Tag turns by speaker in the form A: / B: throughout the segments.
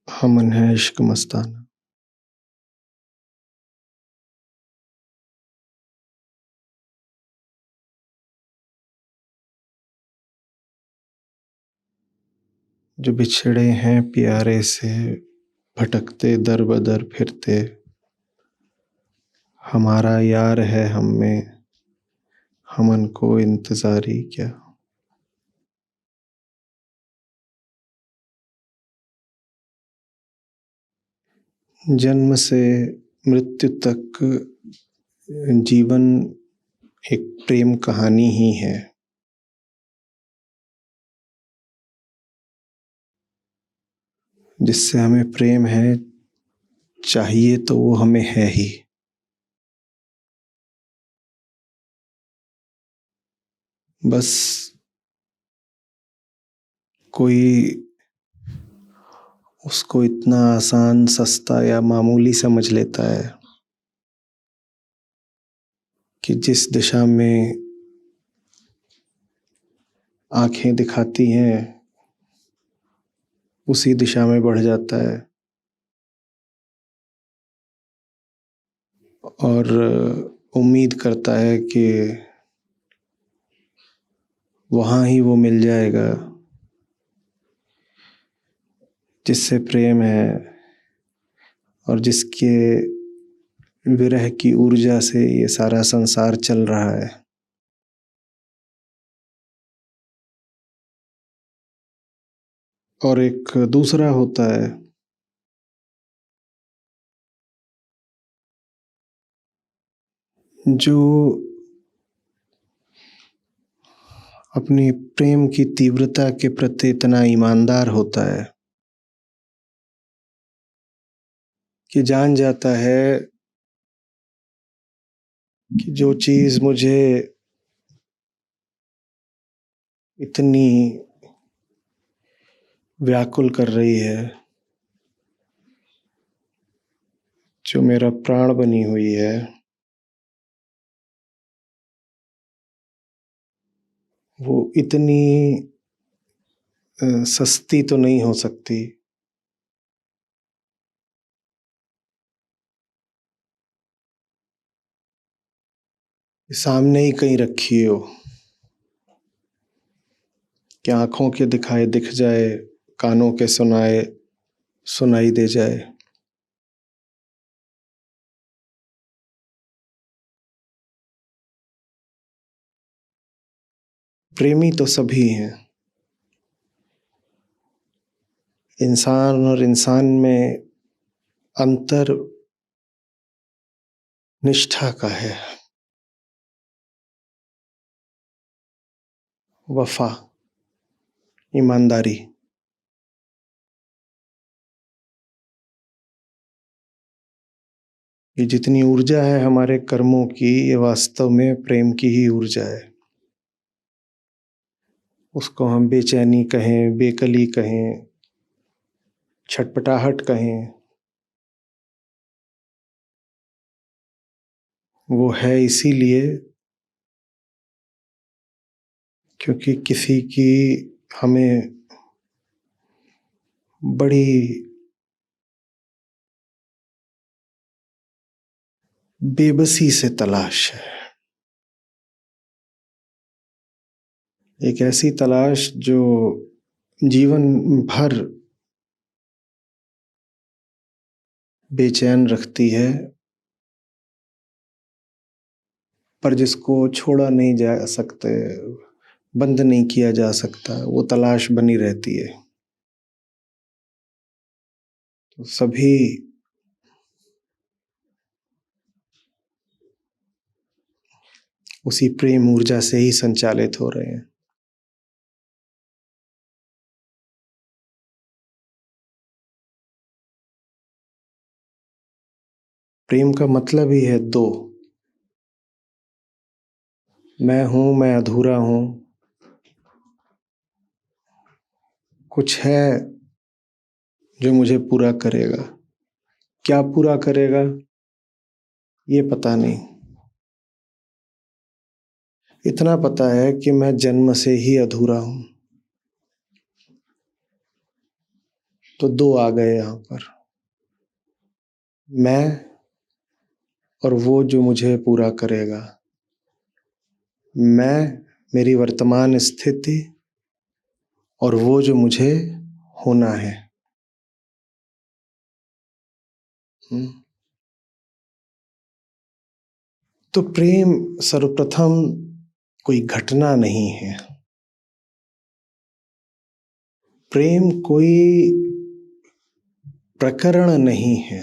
A: अमन है इश्क मस्ताना। जो बिछड़े हैं प्यारे से, भटकते दर बदर फिरते, हमारा यार है हम में, हमन को इंतजारी क्या। जन्म से मृत्यु तक जीवन एक प्रेम कहानी ही है। जिससे हमें प्रेम है, चाहिए तो वो हमें है ही। बस कोई उसको इतना आसान, सस्ता या मामूली समझ लेता है कि जिस दिशा में आंखें दिखाती हैं उसी दिशा में बढ़ जाता है और उम्मीद करता है कि वहाँ ही वो मिल जाएगा जिससे प्रेम है और जिसके विरह की ऊर्जा से ये सारा संसार चल रहा है। और एक दूसरा होता है जो अपनी प्रेम की तीव्रता के प्रति इतना ईमानदार होता है कि जान जाता है कि जो चीज मुझे इतनी व्याकुल कर रही है, जो मेरा प्राण बनी हुई है, वो इतनी सस्ती तो नहीं हो सकती। सामने ही कहीं रखी हो कि आंखों के दिखाए दिख जाए, कानों के सुनाए सुनाई दे जाए। प्रेमी तो सभी हैं। इंसान और इंसान में अंतर निष्ठा का है, वफा, ईमानदारी। ये जितनी ऊर्जा है हमारे कर्मों की, ये वास्तव में प्रेम की ही ऊर्जा है। उसको हम बेचैनी कहें, बेकली कहें, छटपटाहट कहें, वो है इसीलिए क्योंकि किसी की हमें बड़ी बेबसी से तलाश है। एक ऐसी तलाश जो जीवन भर बेचैन रखती है, पर जिसको छोड़ा नहीं जा सकते, बंद नहीं किया जा सकता, वो तलाश बनी रहती है। तो सभी उसी प्रेम ऊर्जा से ही संचालित हो रहे हैं। प्रेम का मतलब ही है दो। मैं हूं, मैं अधूरा हूं, कुछ है जो मुझे पूरा करेगा। क्या पूरा करेगा ये पता नहीं। इतना पता है कि मैं जन्म से ही अधूरा हूं। तो दो आ गए यहाँ पर, मैं और वो जो मुझे पूरा करेगा। मैं, मेरी वर्तमान स्थिति, और वो जो मुझे होना है। तो प्रेम सर्वप्रथम कोई घटना नहीं है। प्रेम कोई प्रकरण नहीं है।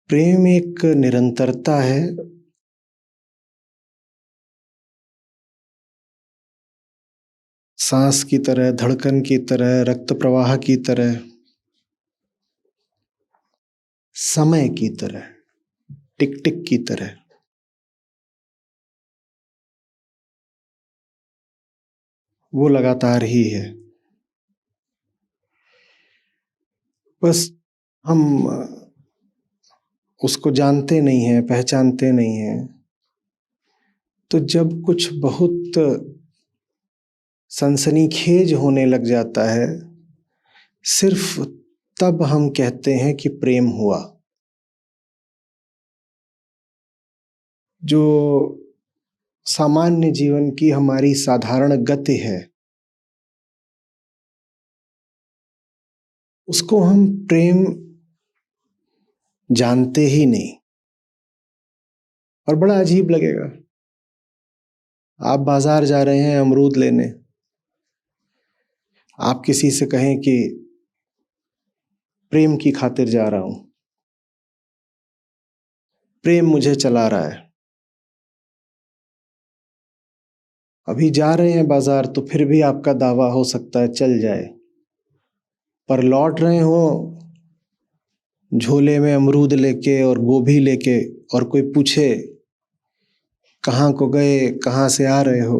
A: प्रेम एक निरंतरता है। सांस की तरह, धड़कन की तरह, रक्त प्रवाह की तरह, समय की तरह, टिक टिक की तरह। वो लगातार ही है। बस हम उसको जानते नहीं हैं, पहचानते नहीं हैं। तो जब कुछ बहुत सनसनीखेज होने लग जाता है, सिर्फ तब हम कहते हैं कि प्रेम हुआ। जो सामान्य जीवन की हमारी साधारण गति है, उसको हम प्रेम जानते ही नहीं। और बड़ा अजीब लगेगा, आप बाजार जा रहे हैं अमरूद लेने, आप किसी से कहें कि प्रेम की खातिर जा रहा हूं, प्रेम मुझे चला रहा है। अभी जा रहे हैं बाजार तो फिर भी आपका दावा हो सकता है चल जाए, पर लौट रहे हो झोले में अमरूद लेके और गोभी लेके, और कोई पूछे कहाँ को गए, कहाँ से आ रहे हो,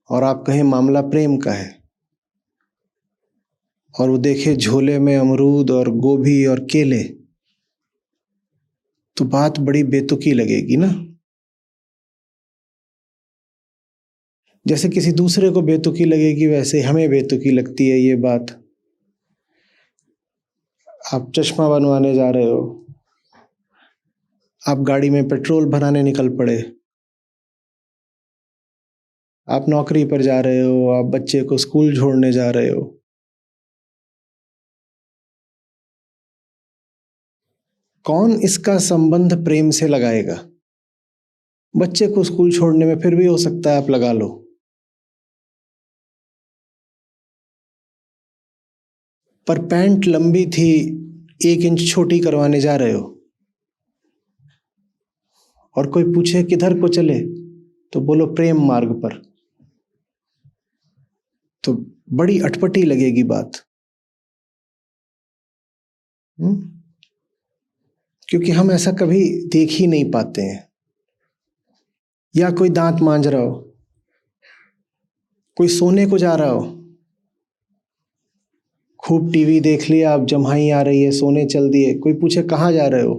A: और आप कहें मामला प्रेम का है, और वो देखे झोले में अमरूद और गोभी और केले, तो बात बड़ी बेतुकी लगेगी ना। जैसे किसी दूसरे को बेतुकी लगेगी, वैसे हमें बेतुकी लगती है ये बात। आप चश्मा बनवाने जा रहे हो, आप गाड़ी में पेट्रोल भराने निकल पड़े, आप नौकरी पर जा रहे हो, आप बच्चे को स्कूल छोड़ने जा रहे हो। कौन इसका संबंध प्रेम से लगाएगा? बच्चे को स्कूल छोड़ने में फिर भी हो सकता है आप लगा लो, पर पैंट लंबी थी, 1 इंच छोटी करवाने जा रहे हो, और कोई पूछे किधर को चले, तो बोलो प्रेम मार्ग पर, तो बड़ी अटपटी लगेगी बात। क्योंकि हम ऐसा कभी देख ही नहीं पाते हैं। या कोई दांत मांज रहा हो, कोई सोने को जा रहा हो, खूब टीवी देख लिया, अब जम्हाई आ रही है, सोने चल दिए, कोई पूछे कहाँ जा रहे हो,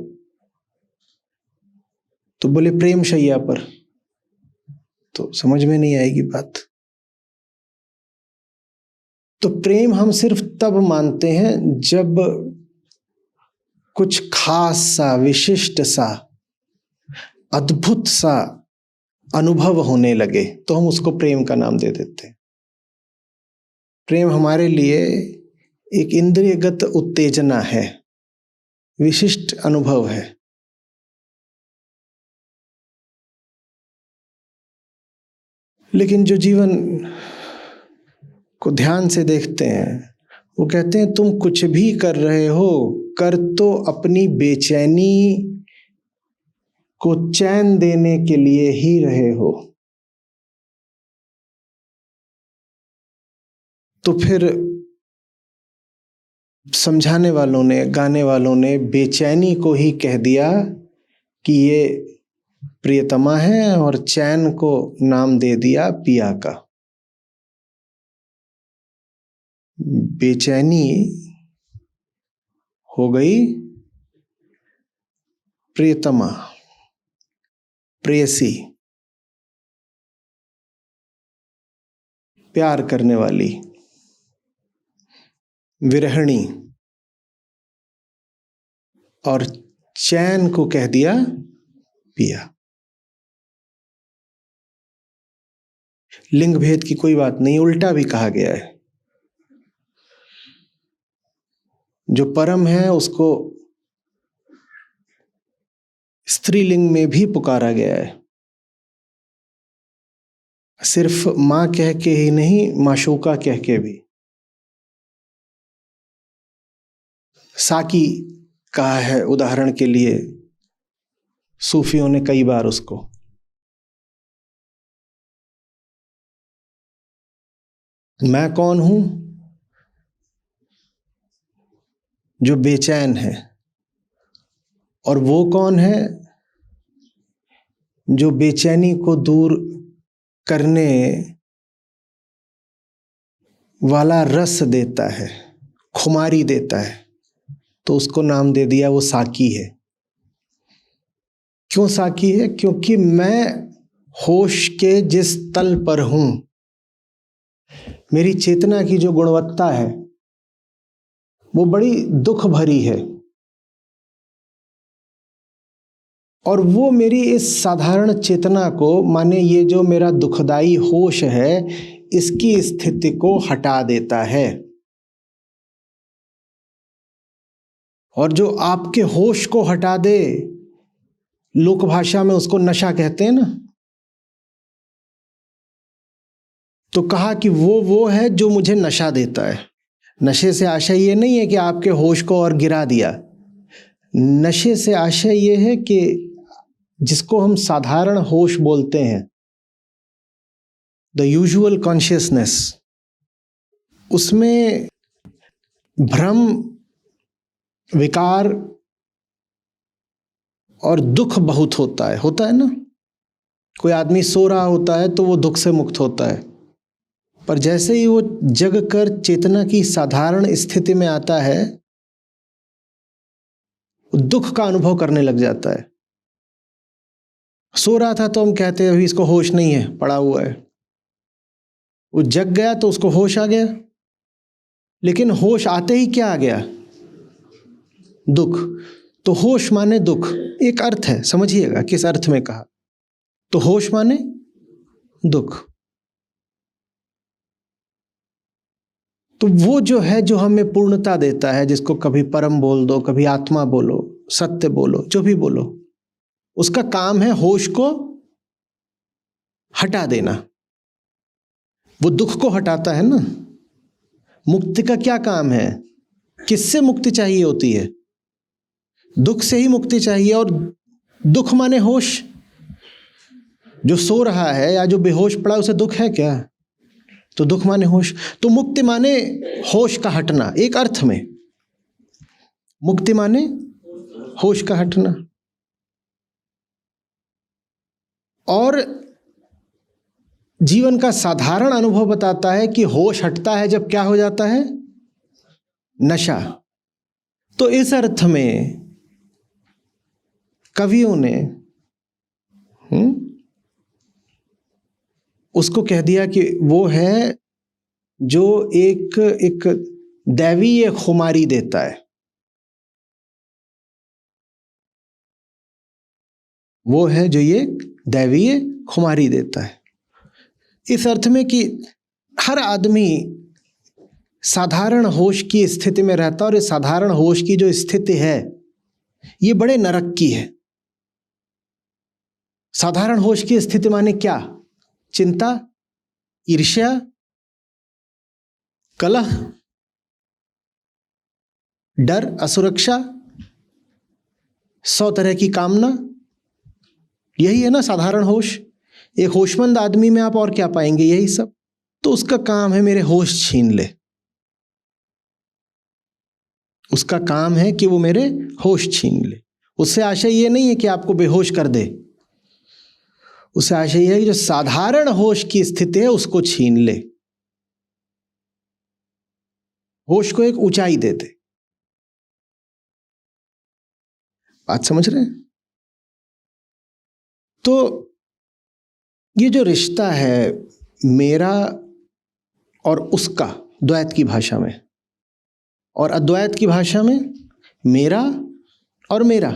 A: तो बोले प्रेम शैया पर, तो समझ में नहीं आएगी बात। तो प्रेम हम सिर्फ तब मानते हैं जब कुछ खास सा, विशिष्ट सा, अद्भुत सा अनुभव होने लगे, तो हम उसको प्रेम का नाम दे देते हैं। प्रेम हमारे लिए एक इंद्रियगत उत्तेजना है, विशिष्ट अनुभव है। लेकिन जो जीवन को ध्यान से देखते हैं, वो कहते हैं तुम कुछ भी कर रहे हो, कर तो अपनी बेचैनी को चैन देने के लिए ही रहे हो। तो फिर समझाने वालों ने, गाने वालों ने बेचैनी को ही कह दिया कि ये प्रियतमा है, और चैन को नाम दे दिया पिया का। बेचैनी हो गई प्रियतमा, प्रेयसी। प्यार करने वाली विरहिणी और चैन को कह दिया पिया। लिंग भेद की कोई बात नहीं, उल्टा भी कहा गया है। जो परम है उसको स्त्रीलिंग में भी पुकारा गया है, सिर्फ मां कह के ही नहीं, माशूका कह के भी। साकी कहा है उदाहरण के लिए सूफियों ने कई बार उसको। मैं कौन हूं? जो बेचैन है। और वो कौन है? जो बेचैनी को दूर करने वाला रस देता है, खुमारी देता है, तो उसको नाम दे दिया वो साकी है। क्यों साकी है? क्योंकि मैं होश के जिस तल पर हूं, मेरी चेतना की जो गुणवत्ता है वो बड़ी दुख भरी है, और वो मेरी इस साधारण चेतना को, माने ये जो मेरा दुखदाई होश है, इसकी स्थिति को हटा देता है। और जो आपके होश को हटा दे, लोक भाषा में उसको नशा कहते हैं ना। तो कहा कि वो है जो मुझे नशा देता है। नशे से आशय ये नहीं है कि आपके होश को और गिरा दिया। नशे से आशय ये है कि जिसको हम साधारण होश बोलते हैं, द यूजुअल कॉन्शियसनेस, उसमें भ्रम, विकार और दुख बहुत होता है ना। कोई आदमी सो रहा होता है तो वो दुख से मुक्त होता है, पर जैसे ही वो जग कर चेतना की साधारण स्थिति में आता है, वो दुख का अनुभव करने लग जाता है। सो रहा था तो हम कहते हैं अभी इसको होश नहीं है, पड़ा हुआ है। वो जग गया तो उसको होश आ गया, लेकिन होश आते ही क्या आ गया? दुख। तो होश माने दुख, एक अर्थ है, समझिएगा किस अर्थ में कहा। तो होश माने दुख। तो वो जो है, जो हमें पूर्णता देता है, जिसको कभी परम बोल दो, कभी आत्मा बोलो, सत्य बोलो, जो भी बोलो, उसका काम है होश को हटा देना। वो दुख को हटाता है ना। मुक्ति का क्या काम है? किससे मुक्ति चाहिए होती है? दुख से ही मुक्ति चाहिए। और दुख माने होश। जो सो रहा है या जो बेहोश पड़ा, उसे दुख है क्या? तो दुख माने होश। तो मुक्ति माने होश का हटना, एक अर्थ में मुक्ति माने होश का हटना। और जीवन का साधारण अनुभव बताता है कि होश हटता है जब क्या हो जाता है? नशा। तो इस अर्थ में कवियों ने उसको कह दिया कि वो है जो एक दैवीय खुमारी देता है। वो है जो ये दैवीय खुमारी देता है, इस अर्थ में कि हर आदमी साधारण होश की स्थिति में रहता है, और इस साधारण होश की जो स्थिति है ये बड़े नरक की है। साधारण होश की स्थिति माने क्या? चिंता, ईर्ष्या, कलह, डर, असुरक्षा, 100 तरह की कामना, यही है ना साधारण होश। एक होशमंद आदमी में आप और क्या पाएंगे? यही सब। तो उसका काम है मेरे होश छीन ले। उसका काम है कि वो मेरे होश छीन ले। उससे आशय ये नहीं है कि आपको बेहोश कर दे, उससे आशय यह है कि जो साधारण होश की स्थिति है उसको छीन ले, होश को एक ऊंचाई दे दे। बात समझ रहे हैं? तो ये जो रिश्ता है मेरा और उसका द्वैत की भाषा में, और अद्वैत की भाषा में मेरा और मेरा।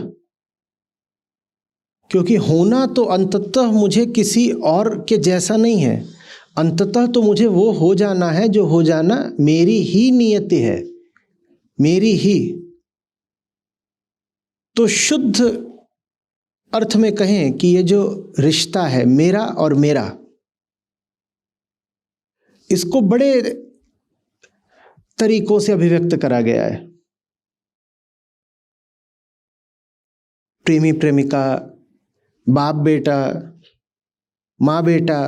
A: क्योंकि होना तो अंततः मुझे किसी और के जैसा नहीं है, अंततः तो मुझे वो हो जाना है जो हो जाना मेरी ही नियति है, मेरी ही। तो शुद्ध अर्थ में कहें कि ये जो रिश्ता है मेरा और मेरा, इसको बड़े तरीकों से अभिव्यक्त करा गया है। प्रेमी प्रेमिका, बाप बेटा, माँ बेटा,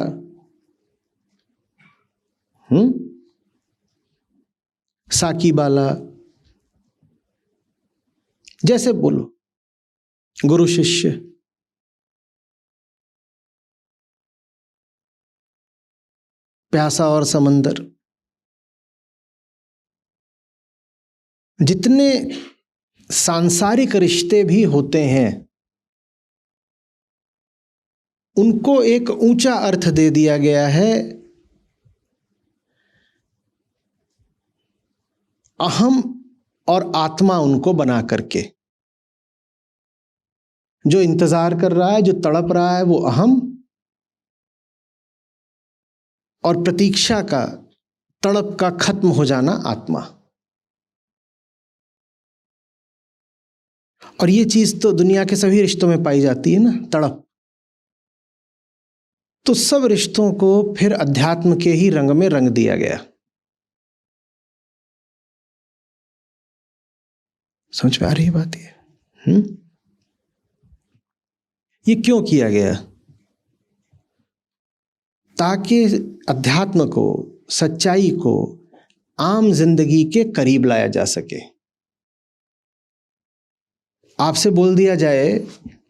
A: साकी बाला, जैसे बोलो, गुरु शिष्य। प्यासा और समंदर, जितने सांसारिक रिश्ते भी होते हैं उनको एक ऊंचा अर्थ दे दिया गया है अहम और आत्मा उनको बना करके। जो इंतजार कर रहा है, जो तड़प रहा है, वो अहम, और प्रतीक्षा का, तड़प का खत्म हो जाना आत्मा। और ये चीज तो दुनिया के सभी रिश्तों में पाई जाती है ना, तड़प। तो सब रिश्तों को फिर अध्यात्म के ही रंग में रंग दिया गया। समझ में आ रही बात ये क्यों किया गया? ताकि अध्यात्म को, सच्चाई को आम जिंदगी के करीब लाया जा सके। आपसे बोल दिया जाए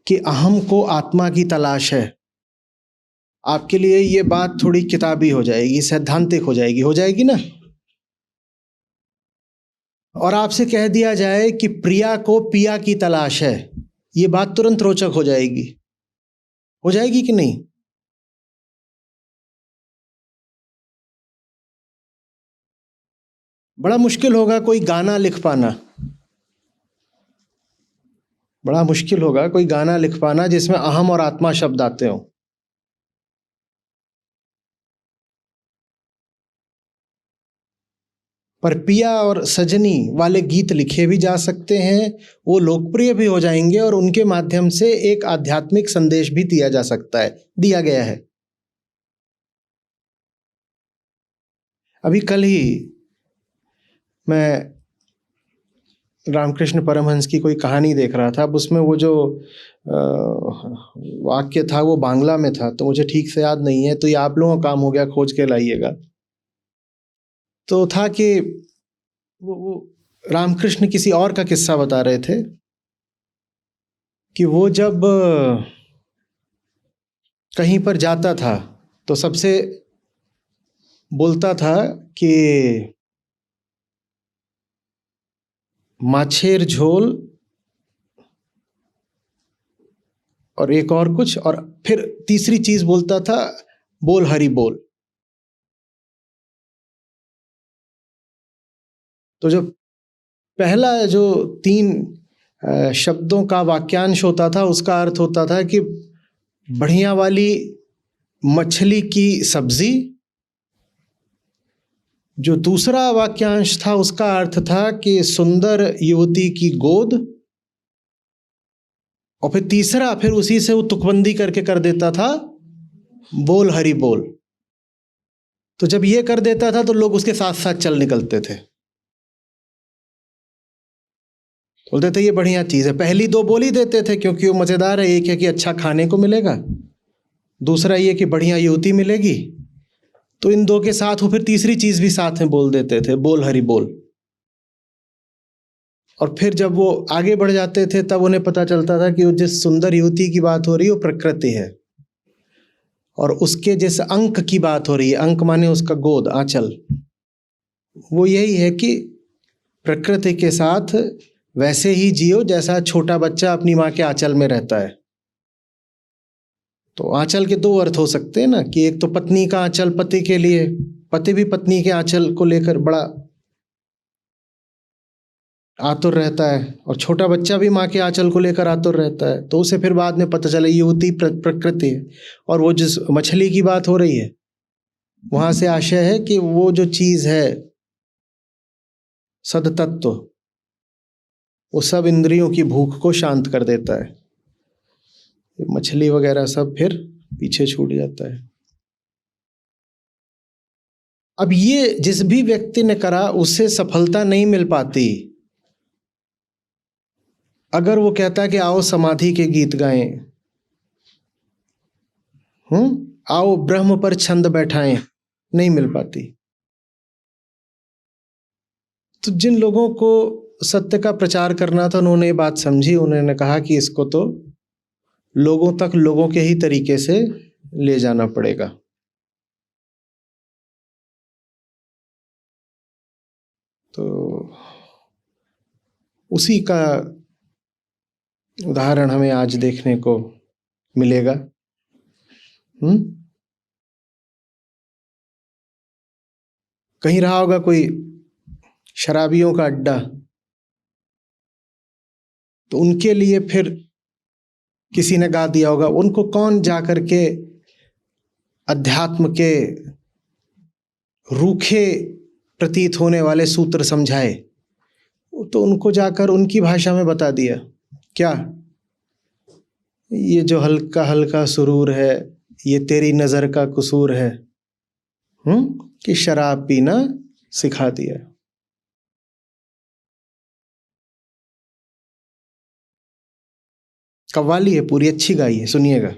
A: कि अहम को आत्मा की तलाश है, आपके लिए ये बात थोड़ी किताबी हो जाएगी, सैद्धांतिक हो जाएगी ना। और आपसे कह दिया जाए कि प्रिया को पिया की तलाश है, ये बात तुरंत रोचक हो जाएगी कि नहीं? बड़ा मुश्किल होगा कोई गाना लिख पाना, बड़ा मुश्किल होगा कोई गाना लिख पाना जिसमें अहम और आत्मा शब्द आते हो। पर पिया और सजनी वाले गीत लिखे भी जा सकते हैं, वो लोकप्रिय भी हो जाएंगे और उनके माध्यम से एक आध्यात्मिक संदेश भी दिया जा सकता है, दिया गया है। अभी कल ही मैं रामकृष्ण परमहंस की कोई कहानी देख रहा था। अब उसमें वो जो वाक्य था वो बांग्ला में था, तो मुझे ठीक से याद नहीं है, तो ये आप लोगों का काम हो गया, खोज के लाइएगा। तो था कि वो रामकृष्ण किसी और का किस्सा बता रहे थे कि वो जब कहीं पर जाता था तो सबसे बोलता था कि माछेर झोल और एक और कुछ, और फिर तीसरी चीज बोलता था, बोल हरि बोल। तो जो पहला जो 3 शब्दों का वाक्यांश होता था उसका अर्थ होता था कि बढ़िया वाली मछली की सब्जी। जो दूसरा वाक्यांश था उसका अर्थ था कि सुंदर युवती की गोद। और फिर तीसरा, फिर उसी से वो तुकबंदी करके कर देता था, बोल हरि बोल। तो जब ये कर देता था तो लोग उसके साथ साथ चल निकलते थे, बोलते थे ये बढ़िया चीज है। पहली 2 बोल ही देते थे क्योंकि वो मजेदार है। एक है कि अच्छा खाने को मिलेगा, दूसरा ये कि बढ़िया युवती मिलेगी। तो इन 2 के साथ वो फिर तीसरी चीज भी साथ में बोल देते थे, बोल हरि बोल। और फिर जब वो आगे बढ़ जाते थे तब उन्हें पता चलता था कि वो जिस सुंदर युवती की बात हो रही है वो प्रकृति है, और उसके जिस अंक की बात हो रही है, अंक माने उसका गोद, आंचल, वो यही है कि प्रकृति के साथ वैसे ही जियो जैसा छोटा बच्चा अपनी माँ के आंचल में रहता है। तो आंचल के 2 अर्थ हो सकते हैं ना, कि एक तो पत्नी का आंचल पति के लिए, पति भी पत्नी के आंचल को लेकर बड़ा आतुर रहता है, और छोटा बच्चा भी माँ के आंचल को लेकर आतुर रहता है। तो उसे फिर बाद में पता चला ये होती प्रकृति है। और वो जिस मछली की बात हो रही है, वहां से आशय है कि वो जो चीज है सदतत्व, वो सब इंद्रियों की भूख को शांत कर देता है। मछली वगैरह सब फिर पीछे छूट जाता है। अब ये जिस भी व्यक्ति ने करा उसे सफलता नहीं मिल पाती अगर वो कहता है कि आओ समाधि के गीत गाएं, आओ ब्रह्म पर छंद बैठाएं, नहीं मिल पाती। तो जिन लोगों को सत्य का प्रचार करना था उन्होंने ये बात समझी। उन्होंने कहा कि इसको तो लोगों तक लोगों के ही तरीके से ले जाना पड़ेगा। तो उसी का उदाहरण हमें आज देखने को मिलेगा। कहीं रहा होगा कोई शराबियों का अड्डा, तो उनके लिए फिर किसी ने गा दिया होगा। उनको कौन जा करके अध्यात्म के रूखे प्रतीत होने वाले सूत्र समझाए, तो उनको जाकर उनकी भाषा में बता दिया। क्या ये जो हल्का हल्का सुरूर है, ये तेरी नजर का कसूर है, कि शराब पीना सिखा दिया। कव्वाली है पूरी, अच्छी गाई है, सुनिएगा,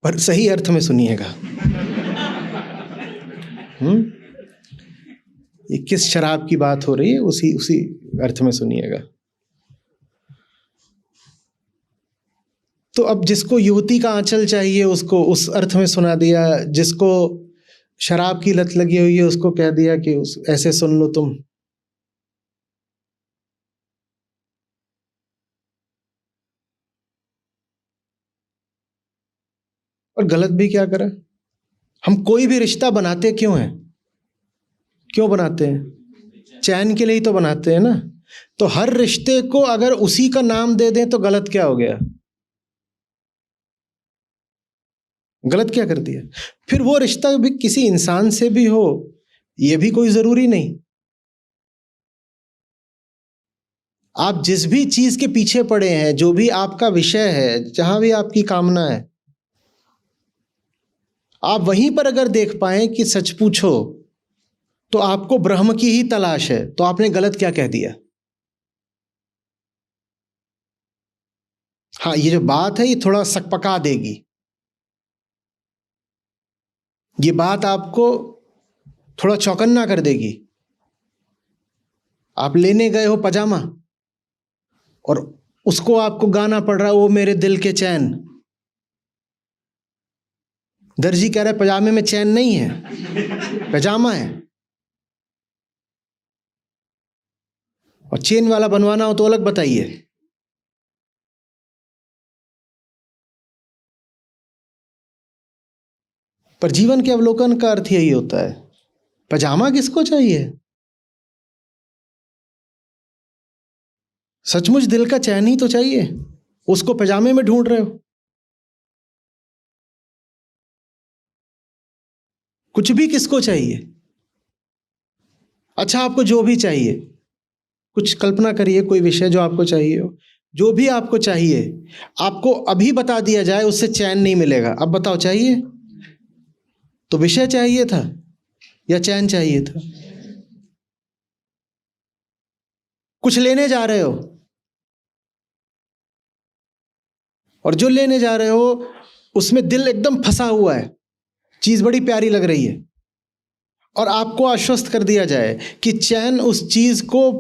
A: पर सही अर्थ में सुनिएगा। ये किस शराब की बात हो रही है उसी अर्थ में सुनिएगा। तो अब जिसको युवती का आंचल चाहिए उसको उस अर्थ में सुना दिया, जिसको शराब की लत लगी हुई है उसको कह दिया कि ऐसे सुन लो तुम। और गलत भी क्या करा। हम कोई भी रिश्ता बनाते क्यों हैं? क्यों बनाते हैं? चैन के लिए ही तो बनाते हैं ना। तो हर रिश्ते को अगर उसी का नाम दे दें तो गलत क्या हो गया? गलत क्या कर दिया? फिर वो रिश्ता भी किसी इंसान से भी हो, ये भी कोई जरूरी नहीं। आप जिस भी चीज के पीछे पड़े हैं, जो भी आपका विषय है, जहां भी आपकी कामना है, आप वहीं पर अगर देख पाए कि सच पूछो तो आपको ब्रह्म की ही तलाश है, तो आपने गलत क्या कह दिया? हाँ, ये जो बात है ये थोड़ा सकपका देगी। ये बात आपको थोड़ा चौकन्ना कर देगी। आप लेने गए हो पजामा और उसको आपको गाना पड़ रहा है, वो मेरे दिल के चैन। दर्जी कह रहा है पजामे में चैन नहीं है, पजामा है। और चेन वाला बनवाना हो तो अलग बताइए। पर जीवन के अवलोकन का अर्थ यही होता है। पजामा किसको चाहिए? सचमुच दिल का चैन ही तो चाहिए, उसको पजामे में ढूंढ रहे हो। कुछ भी किसको चाहिए? अच्छा, आपको जो भी चाहिए, कुछ कल्पना करिए कोई विषय जो आपको चाहिए हो, जो भी आपको चाहिए, आपको अभी बता दिया जाए उससे चैन नहीं मिलेगा। अब बताओ, चाहिए? तो विषय चाहिए था या चैन चाहिए था? कुछ लेने जा रहे हो और जो लेने जा रहे हो उसमें दिल एकदम फंसा हुआ है, चीज बड़ी प्यारी लग रही है, और आपको आश्वस्त कर दिया जाए कि चैन उस चीज को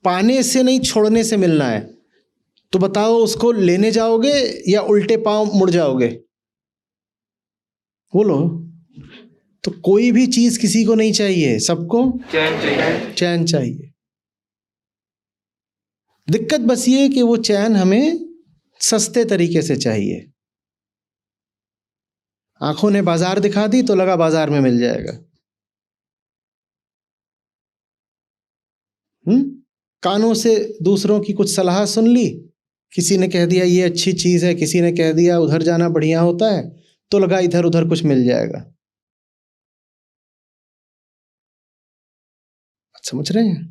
A: पाने से नहीं छोड़ने से मिलना है, तो बताओ उसको लेने जाओगे या उल्टे पांव मुड़ जाओगे? बोलो। तो कोई भी चीज किसी को नहीं चाहिए, सबको
B: चैन चाहिए।
A: चैन चाहिए। दिक्कत बस ये कि वो चैन हमें सस्ते तरीके से चाहिए। आंखों ने बाजार दिखा दी तो लगा बाजार में मिल जाएगा। कानों से दूसरों की कुछ सलाह सुन ली, किसी ने कह दिया ये अच्छी चीज है, किसी ने कह दिया उधर जाना बढ़िया होता है, तो लगा इधर उधर कुछ मिल जाएगा। समझ रहे हैं?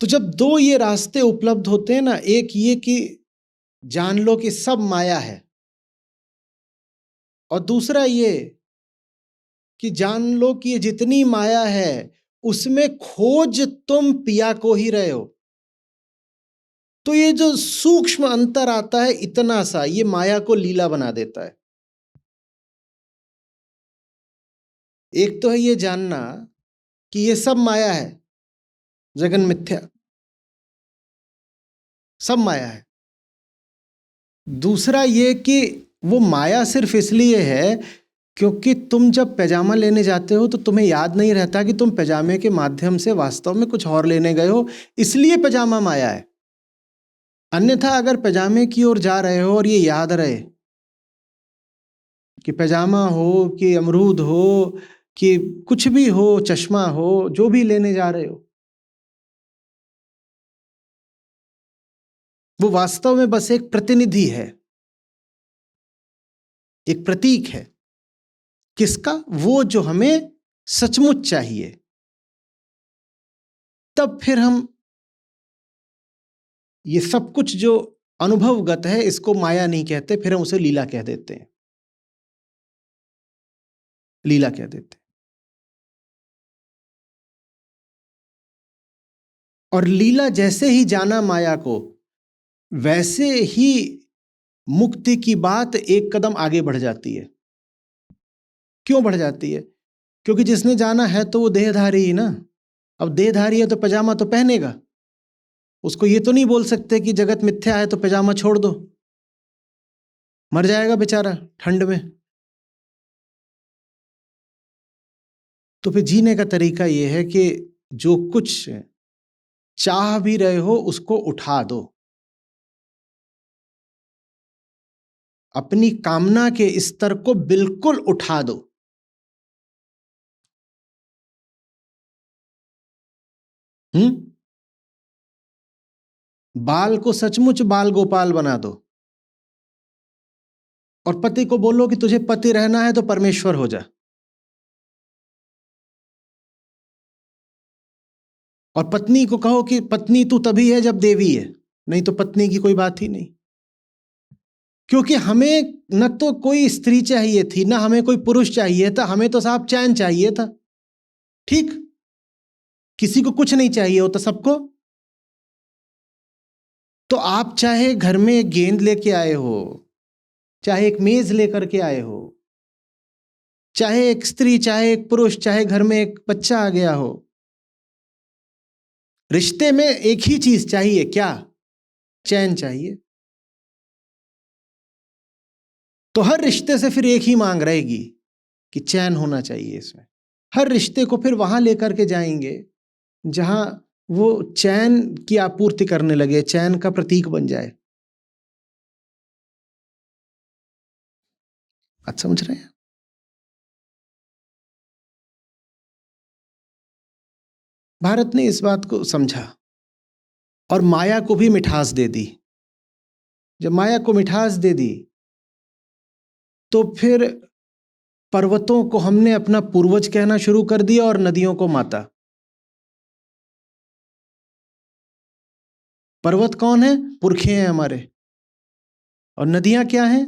A: तो जब दो ये रास्ते उपलब्ध होते हैं ना, एक ये कि जान लो कि सब माया है, और दूसरा ये कि जान लो कि ये जितनी माया है उसमें खोज तुम पिया को ही रहे हो। तो ये जो सूक्ष्म अंतर आता है इतना सा, ये माया को लीला बना देता है। एक तो है ये जानना कि ये सब माया है, जगन मिथ्या, सब माया है। दूसरा ये कि वो माया सिर्फ इसलिए है क्योंकि तुम जब पैजामा लेने जाते हो तो तुम्हें याद नहीं रहता कि तुम पैजामे के माध्यम से वास्तव में कुछ और लेने गए हो, इसलिए पैजामा माया है। अन्यथा अगर पैजामे की ओर जा रहे हो और ये याद रहे कि पैजामा हो कि अमरूद हो कि कुछ भी हो, चश्मा हो, जो भी लेने जा रहे हो, वो वास्तव में बस एक प्रतिनिधि है, एक प्रतीक है। किसका? वो जो हमें सचमुच चाहिए। तब फिर हम ये सब कुछ जो अनुभवगत है इसको माया नहीं कहते, फिर हम उसे लीला कह देते हैं, लीला कह देते हैं। और लीला जैसे ही जाना माया को, वैसे ही मुक्ति की बात एक कदम आगे बढ़ जाती है। क्यों बढ़ जाती है? क्योंकि जिसने जाना है तो वो देहधारी ही ना। अब देहधारी है तो पैजामा तो पहनेगा, उसको ये तो नहीं बोल सकते कि जगत मिथ्या है तो पैजामा छोड़ दो, मर जाएगा बेचारा ठंड में। तो फिर जीने का तरीका ये है कि जो कुछ चाह भी रहे हो उसको उठा दो, अपनी कामना के स्तर को बिल्कुल उठा दो। बाल को सचमुच बाल गोपाल बना दो, और पति को बोलो कि तुझे पति रहना है तो परमेश्वर हो जा, और पत्नी को कहो कि पत्नी तू तभी है जब देवी है, नहीं तो पत्नी की कोई बात ही नहीं। क्योंकि हमें न तो कोई स्त्री चाहिए थी, ना हमें कोई पुरुष चाहिए था, हमें तो साहब चैन चाहिए था। ठीक, किसी को कुछ नहीं चाहिए होता, सबको। तो आप चाहे घर में एक गेंद लेके आए हो, चाहे एक मेज लेकर के आए हो, चाहे एक स्त्री, चाहे एक पुरुष, चाहे घर में एक बच्चा आ गया हो, रिश्ते में एक ही चीज चाहिए, क्या? चैन चाहिए। तो हर रिश्ते से फिर एक ही मांग रहेगी कि चैन होना चाहिए इसमें। हर रिश्ते को फिर वहां लेकर के जाएंगे जहां वो चैन की आपूर्ति करने लगे, चैन का प्रतीक बन जाए। आप समझ रहे हैं? भारत ने इस बात को समझा और माया को भी मिठास दे दी। जब माया को मिठास दे दी तो फिर पर्वतों को हमने अपना पूर्वज कहना शुरू कर दिया और नदियों को माता। पर्वत कौन है? पुरखे हैं हमारे। और नदियां क्या हैं?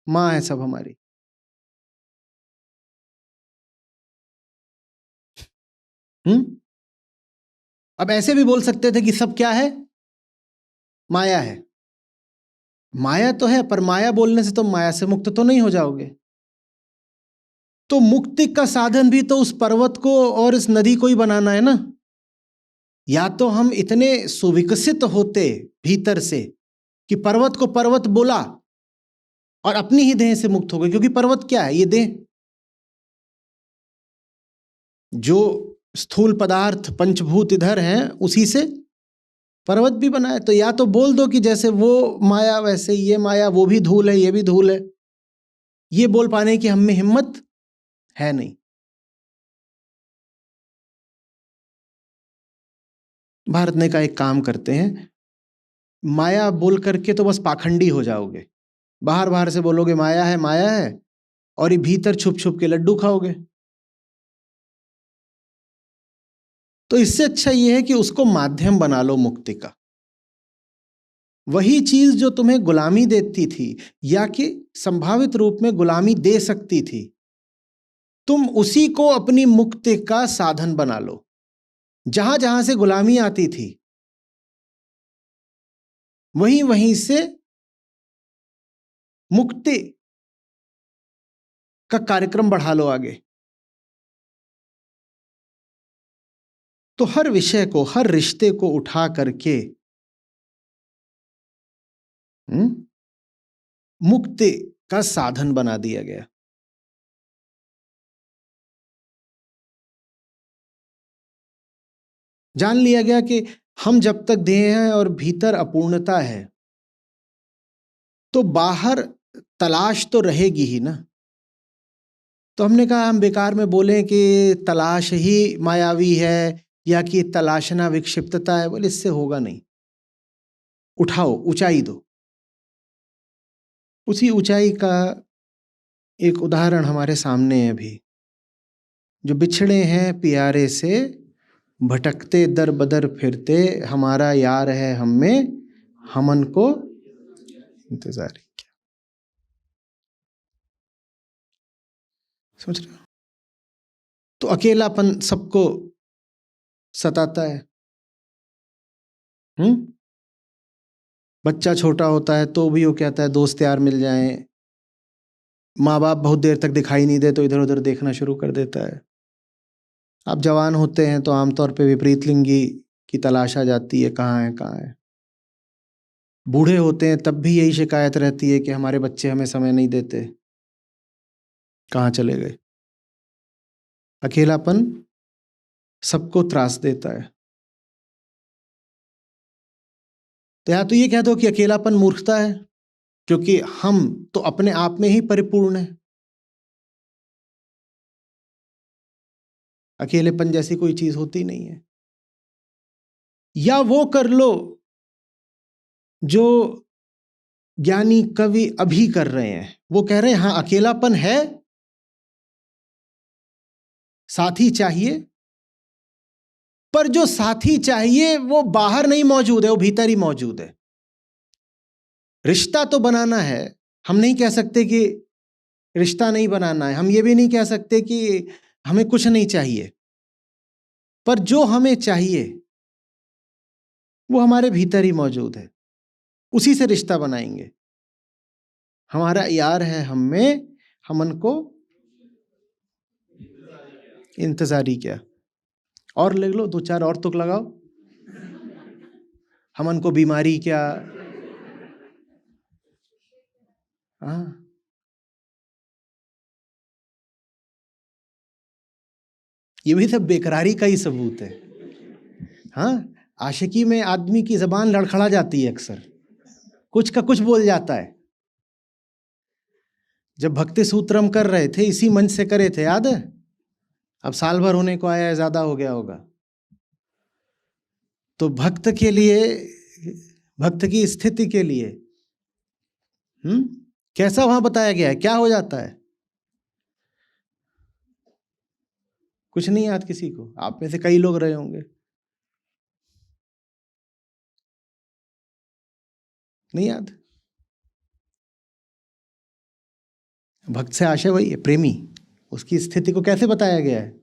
A: माँ है सब हमारी। अब ऐसे भी बोल सकते थे कि सब क्या है? माया है। माया तो है, पर माया बोलने से तुम माया से मुक्त तो नहीं हो जाओगे। तो मुक्ति का साधन भी तो उस पर्वत को और इस नदी को ही बनाना है ना। या तो हम इतने सुविकसित होते भीतर से कि पर्वत को पर्वत बोला और अपनी ही देह से मुक्त हो गए, क्योंकि पर्वत क्या है? ये देह। जो स्थूल पदार्थ पंचभूत इधर हैं उसी से पर्वत भी बनाए, तो या तो बोल दो कि जैसे वो माया वैसे ये माया, वो भी धूल है ये भी धूल है। ये बोल पाने की हम में हिम्मत है नहीं। भारत ने का एक काम करते हैं, माया बोल करके तो बस पाखंडी हो जाओगे। बाहर बाहर से बोलोगे माया है, और ये भीतर छुप छुप के लड्डू खाओगे। तो इससे अच्छा ये है कि उसको माध्यम बना लो मुक्ति का। वही चीज जो तुम्हें गुलामी देती थी या कि संभावित रूप में गुलामी दे सकती थी, तुम उसी को अपनी मुक्ति का साधन बना लो। जहां जहां से गुलामी आती थी वहीं वहीं से मुक्ति का कार्यक्रम बढ़ा लो आगे। तो हर विषय को, हर रिश्ते को उठा करके मुक्ति का साधन बना दिया गया। जान लिया गया कि हम जब तक देह हैं और भीतर अपूर्णता है, तो बाहर तलाश तो रहेगी ही ना। तो हमने कहा हम बेकार में बोलें कि तलाश ही मायावी है या कि तलाशना विक्षिप्तता है, बोले इससे होगा नहीं। उठाओ, ऊंचाई दो। उसी ऊंचाई का एक उदाहरण हमारे सामने है अभी। जो बिछड़े हैं प्यारे से, भटकते दर बदर फिरते, हमारा यार है हम में, हमन को इंतजार है। समझ रहे हो? तो अकेलापन सबको सताता है। बच्चा छोटा होता है तो भी वो कहता है दोस्त यार मिल जाएं। माँ बाप बहुत देर तक दिखाई नहीं दे तो इधर उधर देखना शुरू कर देता है। आप जवान होते हैं तो आमतौर पे विपरीत लिंगी की तलाश आ जाती है, कहाँ है कहाँ है। बूढ़े होते हैं तब भी यही शिकायत रहती है कि हमारे बच्चे हमें समय नहीं देते, कहाँ चले गए। अकेलापन सबको त्रास देता है। तो या तो ये कह दो कि अकेलापन मूर्खता है, क्योंकि हम तो अपने आप में ही परिपूर्ण है। अकेलेपन जैसी कोई चीज होती नहीं है। या वो कर लो जो ज्ञानी कवि अभी कर रहे हैं। वो कह रहे हैं हाँ अकेलापन है, साथी चाहिए, पर जो साथी चाहिए वो बाहर नहीं मौजूद है, वो भीतर ही मौजूद है। रिश्ता तो बनाना है, हम नहीं कह सकते कि रिश्ता नहीं बनाना है। हम ये भी नहीं कह सकते कि हमें कुछ नहीं चाहिए, पर जो हमें चाहिए वो हमारे भीतर ही मौजूद है। उसी से रिश्ता बनाएंगे। हमारा यार है हम में, हमन को इंतजारी क्या। और लिख लो, दो चार और तुक लगाओ। हमन को बीमारी क्या। हाँ, ये भी सब बेकरारी का ही सबूत है। हाँ, आशिकी में आदमी की जबान लड़खड़ा जाती है अक्सर, कुछ का कुछ बोल जाता है। जब भक्ति सूत्रम कर रहे थे इसी मंच से करे थे, याद है? अब साल भर होने को आया है, ज्यादा हो गया होगा। तो भक्त के लिए, भक्त की स्थिति के लिए कैसा वहां बताया गया है, क्या हो जाता है? कुछ नहीं याद किसी को? आप में से कई लोग रहे होंगे। नहीं याद? भक्त से आशय वही है, प्रेमी। उसकी स्थिति को कैसे बताया गया है?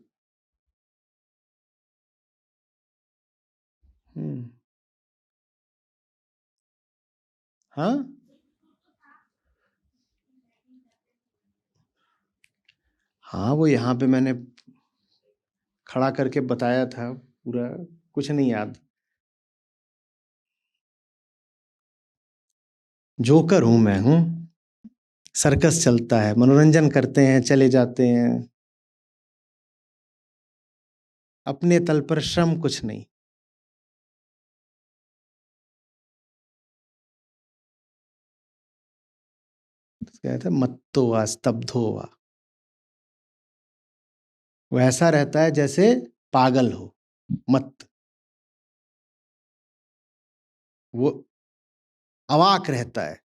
A: हाँ, हाँ, वो यहाँ पे मैंने खड़ा करके बताया था पूरा, कुछ नहीं याद। जोकर हूं मैं, सर्कस चलता है, मनोरंजन करते हैं, चले जाते हैं, अपने तल पर श्रम कुछ नहीं। कहते हैं मत्तो वा स्तब्धो वा, वो ऐसा रहता है जैसे पागल हो, मत, वो अवाक रहता है।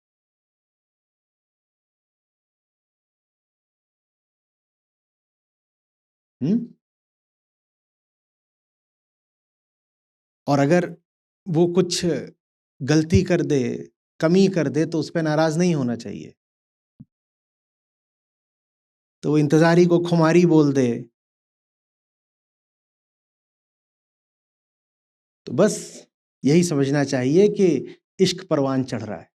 A: और अगर वो कुछ गलती कर दे, कमी कर दे, तो उस पर नाराज नहीं होना चाहिए। तो वो इंतजारी को खुमारी बोल दे तो बस यही समझना चाहिए कि इश्क परवान चढ़ रहा है।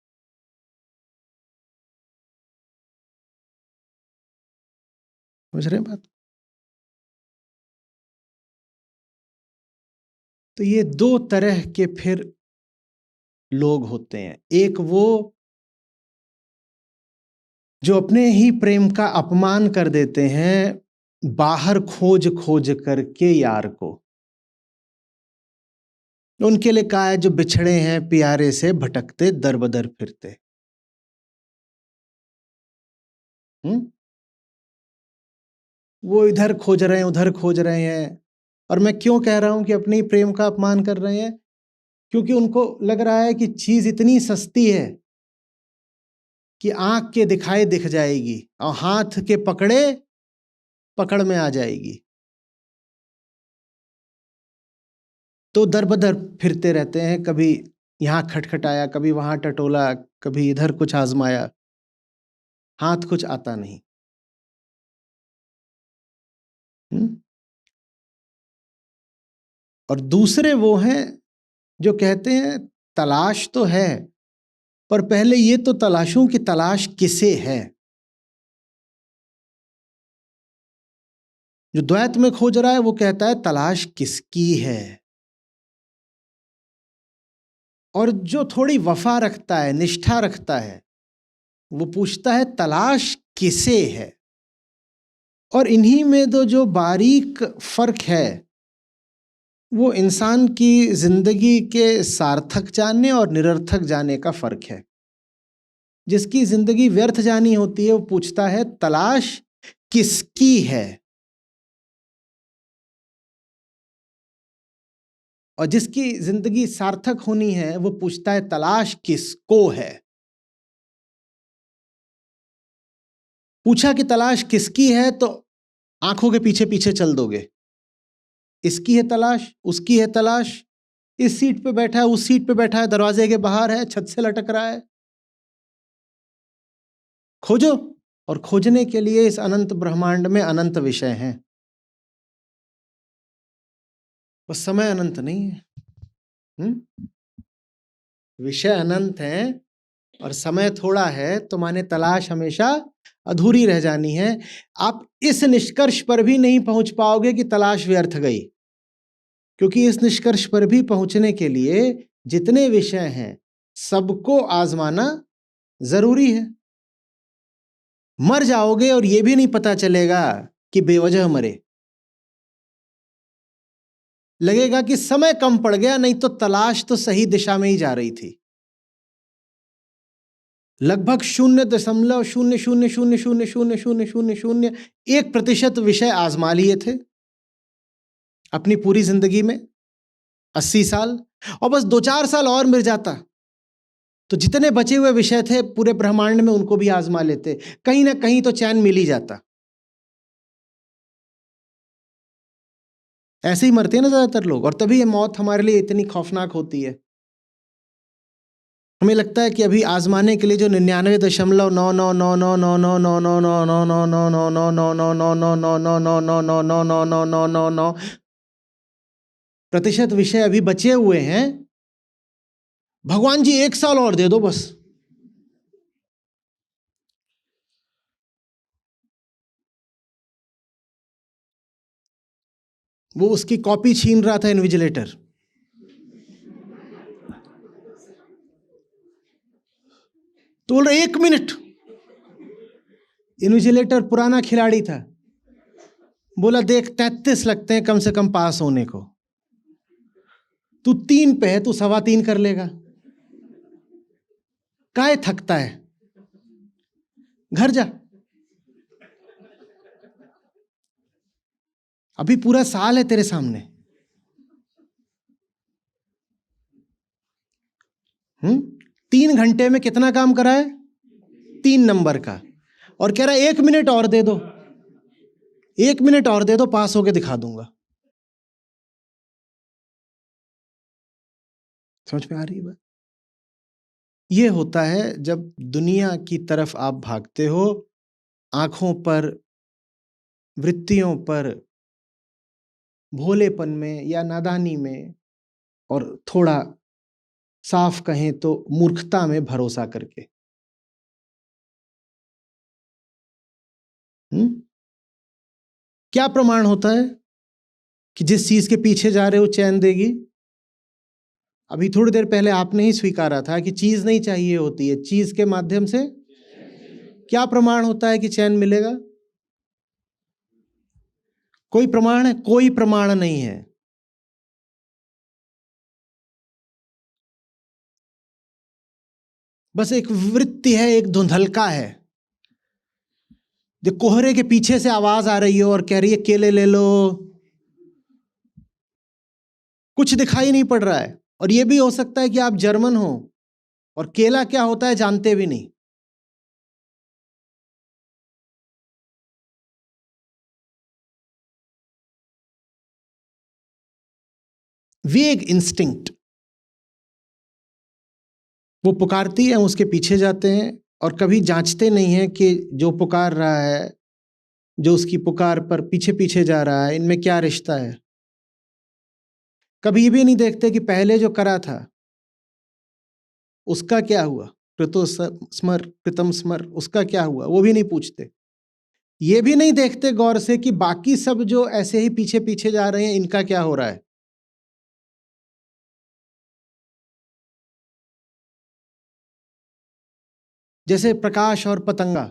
A: समझ रहे हैं बात? तो ये दो तरह के फिर लोग होते हैं। एक वो जो अपने ही प्रेम का अपमान कर देते हैं, बाहर खोज खोज करके यार को। उनके लिए कहा है जो बिछड़े हैं प्यारे से भटकते दर बदर फिरते। वो इधर खोज रहे हैं, उधर खोज रहे हैं। और मैं क्यों कह रहा हूं कि अपने ही प्रेम का अपमान कर रहे हैं? क्योंकि उनको लग रहा है कि चीज इतनी सस्ती है कि आंख के दिखाए दिख जाएगी और हाथ के पकड़े पकड़ में आ जाएगी। तो दर बदर फिरते रहते हैं, कभी यहां खटखटाया, कभी वहां टटोला, कभी इधर कुछ आजमाया, हाथ कुछ आता नहीं। और दूसरे वो हैं जो कहते हैं तलाश तो है, पर पहले ये तो तलाशूं कि तलाश किसे है। जो द्वैत में खोज रहा है वो कहता है तलाश किसकी है। और जो थोड़ी वफा रखता है, निष्ठा रखता है, वो पूछता है तलाश किसे है। और इन्हीं में तो जो बारीक फर्क है वो इंसान की जिंदगी के सार्थक जाने और निरर्थक जाने का फर्क है। जिसकी जिंदगी व्यर्थ जानी होती है वो पूछता है तलाश किसकी है, और जिसकी जिंदगी सार्थक होनी है वो पूछता है तलाश किसको है। पूछा कि तलाश किसकी है तो आंखों के पीछे पीछे चल दोगे। इसकी है तलाश, उसकी है तलाश, इस सीट पे बैठा है, उस सीट पे बैठा है, दरवाजे के बाहर है, छत से लटक रहा है। खोजो। और खोजने के लिए इस अनंत ब्रह्मांड में अनंत विषय हैं, बस समय अनंत नहीं है। विषय अनंत हैं और समय थोड़ा है, तो माने तलाश हमेशा अधूरी रह जानी है। आप इस निष्कर्ष पर भी नहीं पहुंच पाओगे कि तलाश व्यर्थ गई, क्योंकि इस निष्कर्ष पर भी पहुंचने के लिए जितने विषय हैं सबको आजमाना जरूरी है। मर जाओगे और यह भी नहीं पता चलेगा कि बेवजह मरे, लगेगा कि समय कम पड़ गया, नहीं तो तलाश तो सही दिशा में ही जा रही थी। लगभग 0.00000001% विषय आजमा लिए थे अपनी पूरी जिंदगी में, 80 साल, और बस 2-4 साल और मिल जाता तो जितने बचे हुए विषय थे पूरे ब्रह्मांड में उनको भी आजमा लेते, कहीं ना कहीं तो चैन मिल ही जाता। ऐसे ही मरते हैं ना ज्यादातर लोग, और तभी ये मौत हमारे लिए इतनी खौफनाक होती है। हमें लगता है कि अभी आजमाने के लिए जो 99.999999999999999999999999% विषय अभी बचे हुए हैं, भगवान जी 1 साल और दे दो बस। वो उसकी कॉपी छीन रहा था इन्विजिलेटर, तो बोल रहे 1 मिनट। इन्विजिलेटर पुराना खिलाड़ी था, बोला देख 33 लगते हैं कम से कम पास होने को, तू 3 पे है, तू 3.25 कर लेगा, काहे थकता है। घर जा, अभी पूरा साल है तेरे सामने। 3 घंटे में कितना काम करा है? 3 नंबर का। और कह रहा है 1 मिनट और दे दो, 1 मिनट और दे दो, पास होके दिखा दूंगा। समझ में आ रही है बात? ये होता है जब दुनिया की तरफ आप भागते हो, आंखों पर, वृत्तियों पर, भोलेपन में या नादानी में, और थोड़ा साफ कहें तो मूर्खता में भरोसा करके। क्या प्रमाण होता है कि जिस चीज के पीछे जा रहे हो चैन देगी? अभी थोड़ी देर पहले आपने ही स्वीकारा था कि चीज नहीं चाहिए होती है, चीज के माध्यम से क्या प्रमाण होता है कि चैन मिलेगा? कोई प्रमाण है? कोई प्रमाण नहीं है। बस एक वृत्ति है, एक धुंधलका है, जो कोहरे के पीछे से आवाज आ रही हो और कह रही है केले ले लो। कुछ दिखाई नहीं पड़ रहा है, और यह भी हो सकता है कि आप जर्मन हो और केला क्या होता है जानते भी नहीं। वेग इंस्टिंक्ट, वो पुकारती है, उसके पीछे जाते हैं और कभी जांचते नहीं है कि जो पुकार रहा है, जो उसकी पुकार पर पीछे पीछे जा रहा है, इनमें क्या रिश्ता है। कभी ये भी नहीं देखते कि पहले जो करा था उसका क्या हुआ, कृतो स्मर कृतम स्मर, उसका क्या हुआ, वो भी नहीं पूछते। ये भी नहीं देखते गौर से कि बाकी सब जो ऐसे ही पीछे पीछे जा रहे हैं, इनका क्या हो रहा है। जैसे प्रकाश और पतंगा,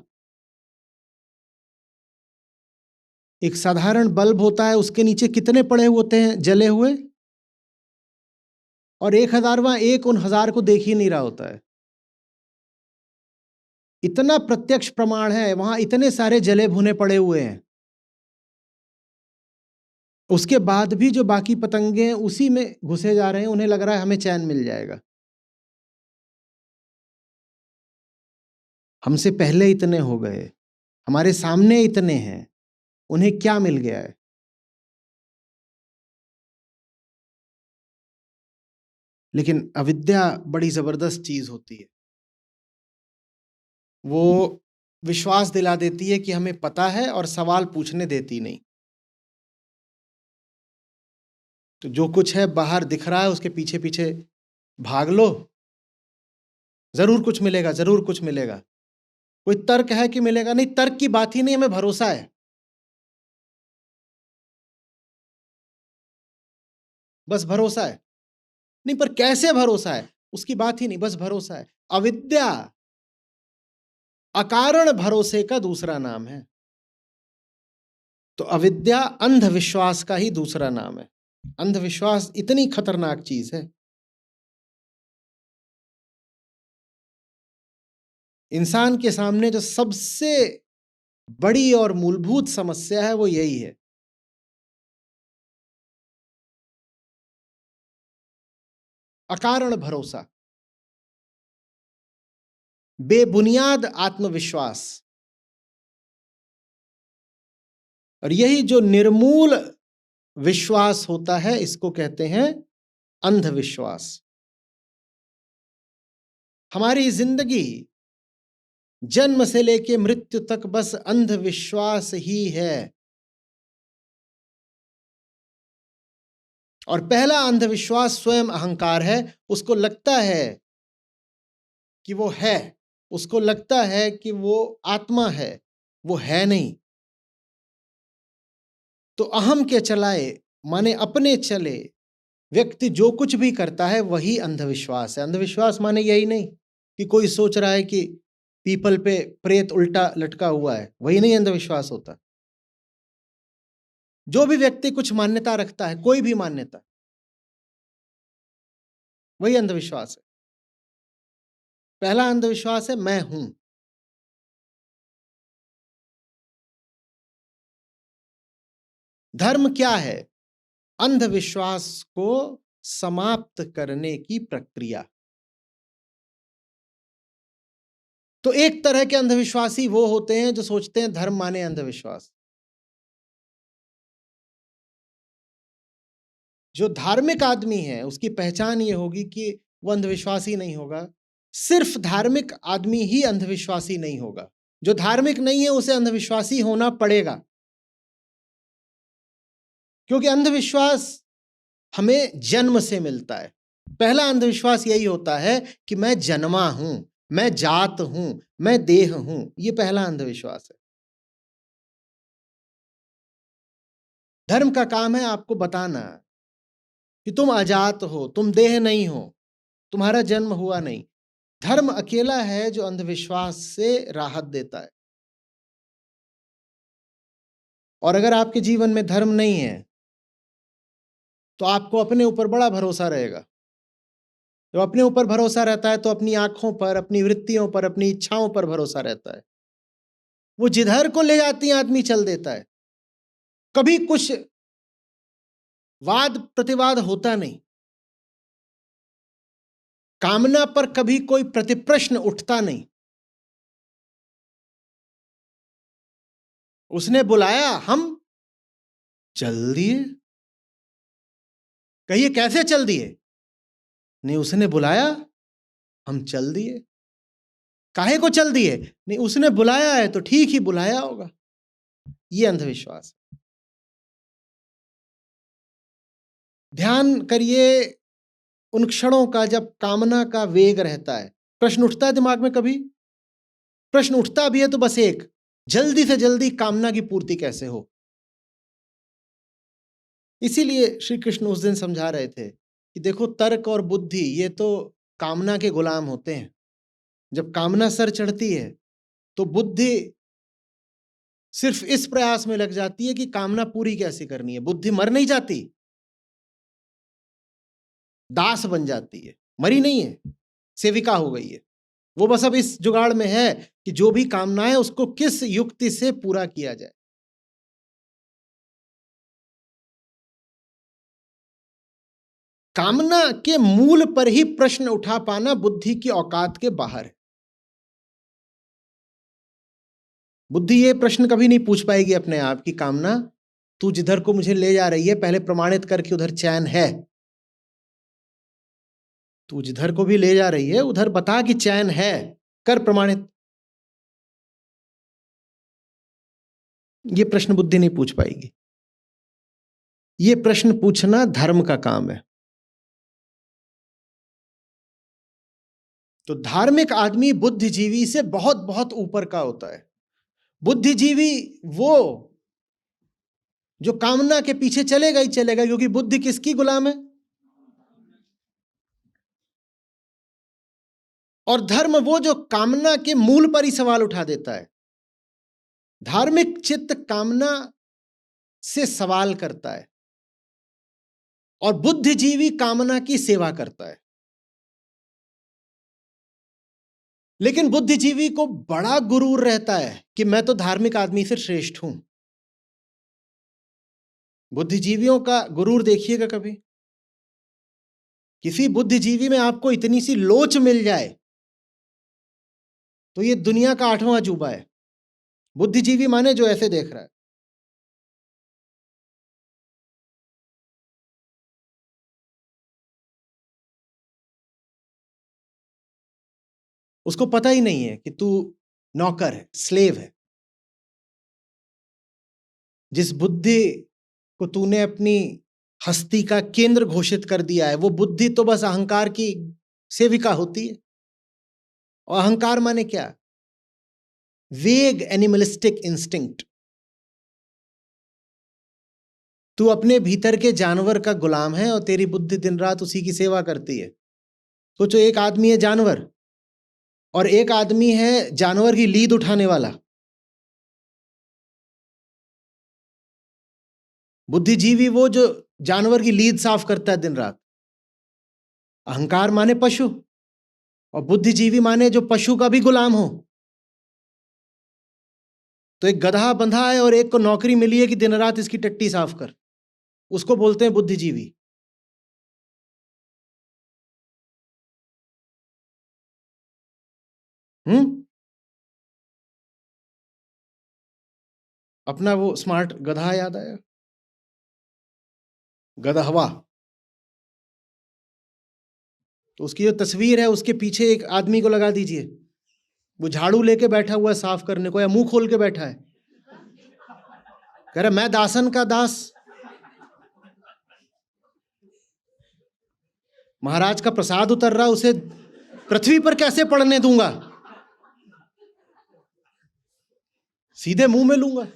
A: एक साधारण बल्ब होता है, उसके नीचे कितने पड़े होते हैं जले हुए, और 1000वां एक उन 1000 को देख ही नहीं रहा होता है। इतना प्रत्यक्ष प्रमाण है, वहां इतने सारे जले भुने पड़े हुए हैं, उसके बाद भी जो बाकी पतंगे हैं उसी में घुसे जा रहे हैं, उन्हें लग रहा है हमें चैन मिल जाएगा। हमसे पहले इतने हो गए, हमारे सामने इतने हैं, उन्हें क्या मिल गया है। लेकिन अविद्या बड़ी जबरदस्त चीज होती है। वो विश्वास दिला देती है कि हमें पता है और सवाल पूछने देती नहीं। तो जो कुछ है बाहर दिख रहा है, उसके पीछे पीछे भाग लो, जरूर कुछ मिलेगा, जरूर कुछ मिलेगा। कोई तर्क है कि मिलेगा? नहीं, तर्क की बात ही नहीं, हमें भरोसा है। बस भरोसा है। नहीं, पर कैसे भरोसा है उसकी बात ही नहीं, बस भरोसा है। अविद्या अकारण भरोसे का दूसरा नाम है। तो अविद्या अंधविश्वास का ही दूसरा नाम है। अंधविश्वास इतनी खतरनाक चीज है। इंसान के सामने जो सबसे बड़ी और मूलभूत समस्या है वो यही है। अकारण भरोसा, बेबुनियाद आत्मविश्वास, और यही जो निर्मूल विश्वास होता है, इसको कहते हैं अंधविश्वास। हमारी जिंदगी जन्म से लेके मृत्यु तक बस अंधविश्वास ही है। और पहला अंधविश्वास स्वयं अहंकार है। उसको लगता है कि वो है, उसको लगता है कि वो आत्मा है, वो है नहीं। तो अहम के चलाए माने अपने चले व्यक्ति जो कुछ भी करता है वही अंधविश्वास है। अंधविश्वास माने यही नहीं कि कोई सोच रहा है कि पीपल पे प्रेत उल्टा लटका हुआ है, वही नहीं अंधविश्वास होता। जो भी व्यक्ति कुछ मान्यता रखता है, कोई भी मान्यता, वही अंधविश्वास है। पहला अंधविश्वास है मैं हूं। धर्म क्या है? अंधविश्वास को समाप्त करने की प्रक्रिया। तो एक तरह के अंधविश्वासी वो होते हैं जो सोचते हैं धर्म माने अंधविश्वास। जो धार्मिक आदमी है उसकी पहचान ये होगी कि वो अंधविश्वासी नहीं होगा। सिर्फ धार्मिक आदमी ही अंधविश्वासी नहीं होगा। जो धार्मिक नहीं है उसे अंधविश्वासी होना पड़ेगा, क्योंकि अंधविश्वास हमें जन्म से मिलता है। पहला अंधविश्वास यही होता है कि मैं जन्मा हूं, मैं जात हूं, मैं देह हूं। ये पहला अंधविश्वास है। धर्म का काम है आपको बताना कि तुम अजात हो, तुम देह नहीं हो, तुम्हारा जन्म हुआ नहीं। धर्म अकेला है जो अंधविश्वास से राहत देता है। और अगर आपके जीवन में धर्म नहीं है तो आपको अपने ऊपर बड़ा भरोसा रहेगा। जब अपने ऊपर भरोसा रहता है तो अपनी आंखों पर, अपनी वृत्तियों पर, अपनी इच्छाओं पर भरोसा रहता है। वो जिधर को ले जाती है आदमी चल देता है। कभी कुछ वाद प्रतिवाद होता नहीं। कामना पर कभी कोई प्रतिप्रश्न उठता नहीं। उसने बुलाया, हम चल दिए। कहिए कैसे चल दिए? नहीं, उसने बुलाया, हम चल दिए। काहे को चल दिए? नहीं, उसने बुलाया है तो ठीक ही बुलाया होगा। ये अंधविश्वास। ध्यान करिए उन क्षणों का जब कामना का वेग रहता है। प्रश्न उठता है दिमाग में कभी? प्रश्न उठता भी है तो बस एक, जल्दी से जल्दी कामना की पूर्ति कैसे हो। इसीलिए श्री कृष्ण उस दिन समझा रहे थे कि देखो, तर्क और बुद्धि ये तो कामना के गुलाम होते हैं। जब कामना सर चढ़ती है तो बुद्धि सिर्फ इस प्रयास में लग जाती है कि कामना पूरी कैसे करनी है। बुद्धि मर नहीं जाती, दास बन जाती है। मरी नहीं है, सेविका हो गई है। वो बस अब इस जुगाड़ में है कि जो भी कामना है उसको किस युक्ति से पूरा किया जाए। कामना के मूल पर ही प्रश्न उठा पाना बुद्धि की औकात के बाहर है। बुद्धि ये प्रश्न कभी नहीं पूछ पाएगी अपने आप की कामना, तू जिधर को मुझे ले जा रही है पहले प्रमाणित करके उधर चैन है। तू जिधर को भी ले जा रही है उधर बता कि चैन है, कर प्रमाणित। ये प्रश्न बुद्धि नहीं पूछ पाएगी। ये प्रश्न पूछना धर्म का काम है। तो धार्मिक आदमी बुद्धिजीवी से बहुत बहुत ऊपर का होता है। बुद्धिजीवी वो जो कामना के पीछे चलेगा ही चलेगा, क्योंकि बुद्धि किसकी गुलाम है? और धर्म वो जो कामना के मूल पर ही सवाल उठा देता है। धार्मिक चित्त कामना से सवाल करता है और बुद्धिजीवी कामना की सेवा करता है। लेकिन बुद्धिजीवी को बड़ा गुरूर रहता है कि मैं तो धार्मिक आदमी से श्रेष्ठ हूं। बुद्धिजीवियों का गुरूर देखिएगा कभी। किसी बुद्धिजीवी में आपको इतनी सी लोच मिल जाए तो ये दुनिया का 8वां अजूबा है। बुद्धिजीवी माने जो ऐसे देख रहा है। उसको पता ही नहीं है कि तू नौकर है, स्लेव है। जिस बुद्धि को तूने अपनी हस्ती का केंद्र घोषित कर दिया है, वो बुद्धि तो बस अहंकार की सेविका होती है। और अहंकार माने क्या? वेग एनिमलिस्टिक इंस्टिंक्ट। तू अपने भीतर के जानवर का गुलाम है और तेरी बुद्धि दिन रात उसी की सेवा करती है। सोचो, एक आदमी है जानवर और एक आदमी है जानवर की लीद उठाने वाला। बुद्धिजीवी वो जो जानवर की लीद साफ करता है दिन रात। अहंकार माने पशु और बुद्धिजीवी माने जो पशु का भी गुलाम हो। तो एक गधा बंधा है और एक को नौकरी मिली है कि दिन रात इसकी टट्टी साफ कर, उसको बोलते हैं बुद्धिजीवी। अपना वो स्मार्ट गधा याद आया, गधहवा। तो उसकी जो तस्वीर है उसके पीछे एक आदमी को लगा दीजिए, वो झाड़ू लेके बैठा हुआ है साफ करने को, या मुंह खोल के बैठा है, कह रहा मैं दासन का दास, महाराज का प्रसाद उतर रहा, उसे पृथ्वी पर कैसे पड़ने दूंगा, सीधे मुंह में लूंगा।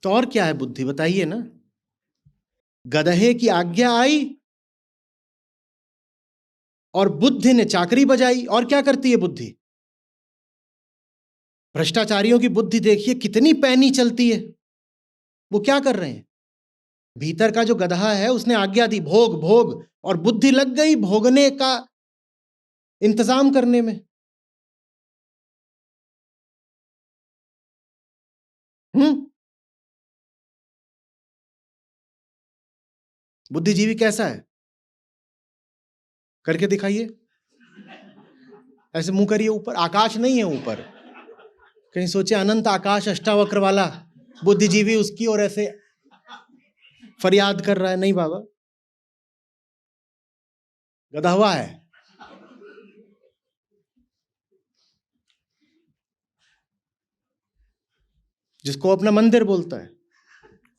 A: तो और क्या है बुद्धि, बताइए ना। गधे की आज्ञा आई और बुद्धि ने चाकरी बजाई। और क्या करती है बुद्धि? भ्रष्टाचारियों की बुद्धि देखिए कितनी पैनी चलती है। वो क्या कर रहे हैं, भीतर का जो गधा है उसने आज्ञा दी भोग भोग, और बुद्धि लग गई भोगने का इंतजाम करने में। बुद्धिजीवी कैसा है, करके दिखाइए, ऐसे मुंह करिए ऊपर, आकाश नहीं है ऊपर, कहीं सोचे अनंत आकाश अष्टावक्र वाला बुद्धिजीवी उसकी और ऐसे फरियाद कर रहा है, नहीं बाबा, गधा है। जिसको अपना मंदिर बोलता है,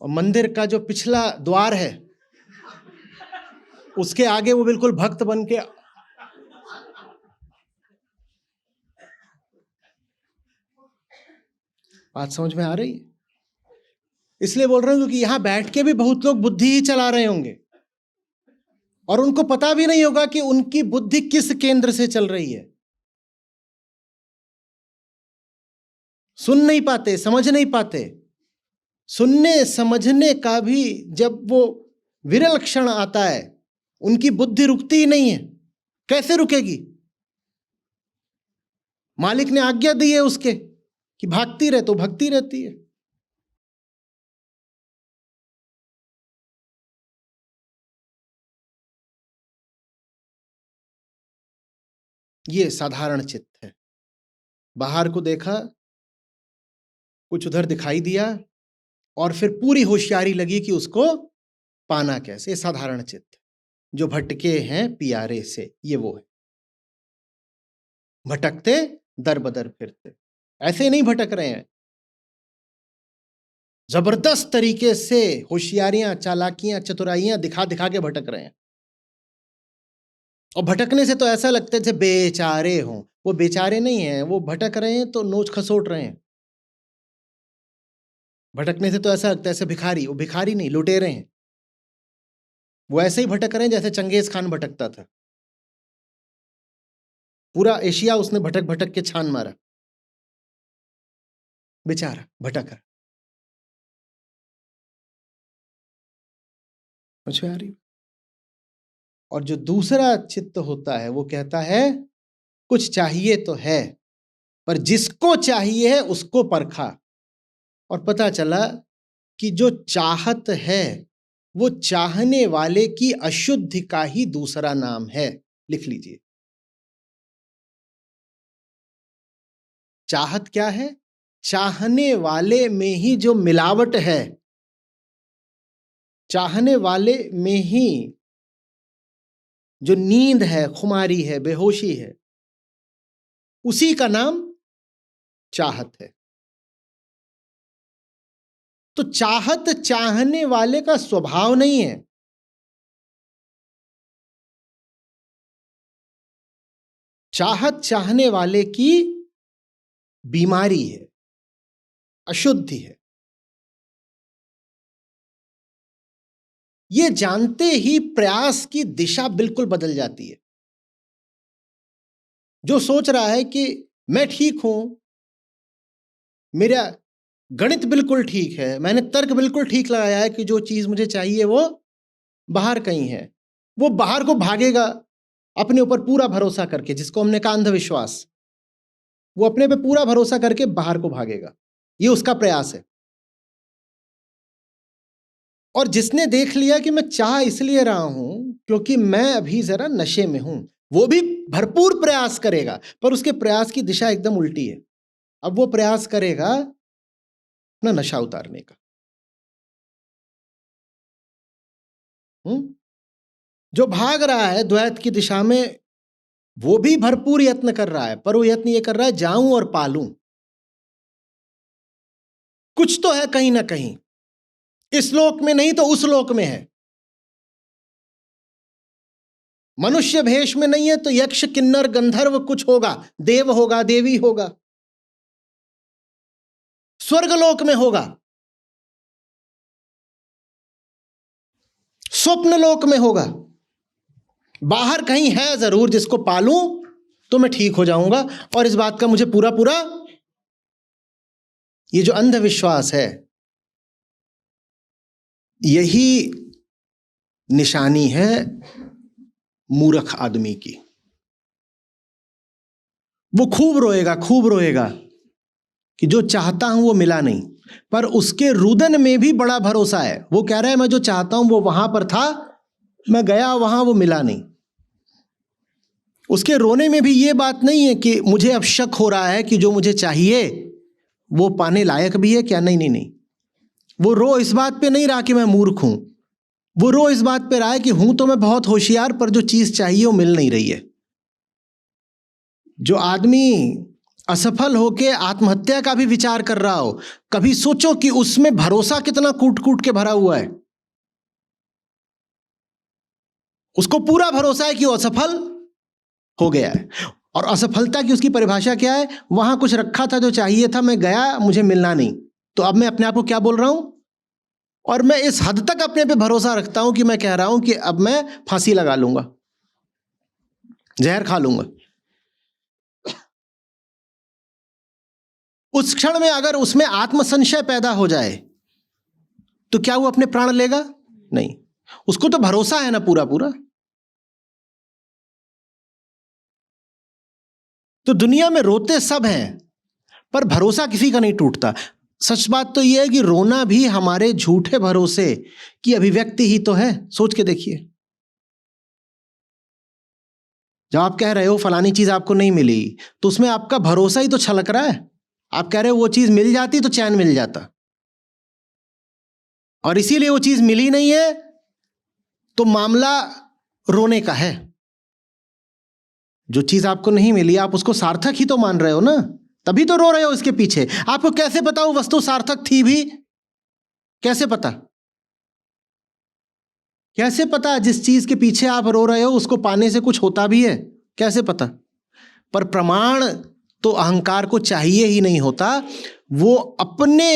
A: और मंदिर का जो पिछला द्वार है उसके आगे वो बिल्कुल भक्त बन के, बात समझ में आ रही है? इसलिए बोल रहा हूं क्योंकि यहां बैठ के भी बहुत लोग बुद्धि ही चला रहे होंगे और उनको पता भी नहीं होगा कि उनकी बुद्धि किस केंद्र से चल रही है। सुन नहीं पाते, समझ नहीं पाते। सुनने समझने का भी जब वो विरल क्षण आता है, उनकी बुद्धि रुकती ही नहीं है। कैसे रुकेगी? मालिक ने आज्ञा दी है उसके कि भागती रहे, तो भगती रहती है। ये साधारण चित्त है। बाहर को देखा, कुछ उधर दिखाई दिया, और फिर पूरी होशियारी लगी कि उसको पाना कैसे। ये साधारण चित्त, जो भटके हैं पियारे से, ये वो है। भटकते दर बदर फिरते, ऐसे नहीं भटक रहे हैं, जबरदस्त तरीके से होशियारियां, चालाकियां, चतुराइयां दिखा दिखा के भटक रहे हैं। और भटकने से तो ऐसा लगता है जैसे बेचारे हों। वो बेचारे नहीं हैं, वो भटक रहे हैं तो नोच खसोट रहे हैं। भटकने से तो ऐसा लगता है जैसे भिखारी, वो भिखारी नहीं, लुटेरे हैं। वो ऐसे ही भटक रहे हैं जैसे चंगेज खान भटकता था। पूरा एशिया उसने भटक भटक के छान मारा, बेचारा भटक रहा। समझ में आ रही? और जो दूसरा चित्त होता है वो कहता है कुछ चाहिए तो है, पर जिसको चाहिए है उसको परखा, और पता चला कि जो चाहत है वो चाहने वाले की अशुद्धि का ही दूसरा नाम है। लिख लीजिए, चाहत क्या है? चाहने वाले में ही जो मिलावट है, चाहने वाले में ही जो नींद है, खुमारी है, बेहोशी है, उसी का नाम चाहत है। तो चाहत चाहने वाले का स्वभाव नहीं है। चाहत चाहने वाले की बीमारी है, अशुद्धि है। ये जानते ही प्रयास की दिशा बिल्कुल बदल जाती है। जो सोच रहा है कि मैं ठीक हूं, मेरा गणित बिल्कुल ठीक है, मैंने तर्क बिल्कुल ठीक लगाया है कि जो चीज मुझे चाहिए वो बाहर कहीं है, वो बाहर को भागेगा अपने ऊपर पूरा भरोसा करके, जिसको हमने कहा अंधविश्वास, वो अपने पे पूरा भरोसा करके बाहर को भागेगा। ये उसका प्रयास है। और जिसने देख लिया कि मैं चाह इसलिए रहा हूं क्योंकि मैं अभी जरा नशे में हूं, वो भी भरपूर प्रयास करेगा, पर उसके प्रयास की दिशा एकदम उल्टी है। अब वो प्रयास करेगा अपना नशा उतारने का। जो भाग रहा है द्वैत की दिशा में, वो भी भरपूर यत्न कर रहा है, पर वो यत्न ये कर रहा है जाऊं और पालूं। कुछ तो है कहीं ना कहीं, इस लोक में नहीं तो उस लोक में है। मनुष्य भेष में नहीं है तो यक्ष किन्नर गंधर्व कुछ होगा, देव होगा, देवी होगा, स्वर्गलोक में होगा, स्वप्न लोक में होगा। बाहर कहीं है जरूर, जिसको पालूं तो मैं ठीक हो जाऊंगा। और इस बात का मुझे पूरा पूरा, ये जो अंधविश्वास है, यही निशानी है मूर्ख आदमी की। वो खूब रोएगा कि जो चाहता हूं वो मिला नहीं, पर उसके रुदन में भी बड़ा भरोसा है। वो कह रहा है मैं जो चाहता हूं वो वहां पर था, मैं गया वहां, वो मिला नहीं। उसके रोने में भी ये बात नहीं है कि मुझे अब शक हो रहा है कि जो मुझे चाहिए वो पाने लायक भी है क्या। नहीं नहीं नहीं, वो रो इस बात पे नहीं रहा कि मैं मूर्ख हूं, वो रो इस बात पे रहा है कि हूं तो मैं बहुत होशियार, पर जो चीज चाहिए वो मिल नहीं रही है। जो आदमी असफल होके आत्महत्या का भी विचार कर रहा हो, कभी सोचो कि उसमें भरोसा कितना कूट कूट के भरा हुआ है। उसको पूरा भरोसा है कि वो असफल हो गया है, और असफलता की उसकी परिभाषा क्या है, वहां कुछ रखा था जो चाहिए था, मैं गया, मुझे मिलना नहीं। तो अब मैं अपने आप को क्या बोल रहा हूं, और मैं इस हद तक अपने पे भरोसा रखता हूं कि मैं कह रहा हूं कि अब मैं फांसी लगा लूंगा, जहर खा लूंगा। उस क्षण में अगर उसमें आत्मसंशय पैदा हो जाए तो क्या वो अपने प्राण लेगा? नहीं, उसको तो भरोसा है ना पूरा पूरा। तो दुनिया में रोते सब हैं, पर भरोसा किसी का नहीं टूटता। सच बात तो यह है कि रोना भी हमारे झूठे भरोसे की अभिव्यक्ति ही तो है। सोच के देखिए, जब आप कह रहे हो फलानी चीज आपको नहीं मिली, तो उसमें आपका भरोसा ही तो छलक रहा है। आप कह रहे हो वो चीज मिल जाती तो चैन मिल जाता, और इसीलिए वो चीज मिली नहीं है, तो मामला रोने का है। जो चीज आपको नहीं मिली आप उसको सार्थक ही तो मान रहे हो ना, तभी तो रो रहे हो इसके पीछे। आपको कैसे पता वो वस्तु सार्थक थी भी? कैसे पता? कैसे पता जिस चीज के पीछे आप रो रहे हो उसको पाने से कुछ होता भी है? कैसे पता? पर प्रमाण तो अहंकार को चाहिए ही नहीं होता। वो अपने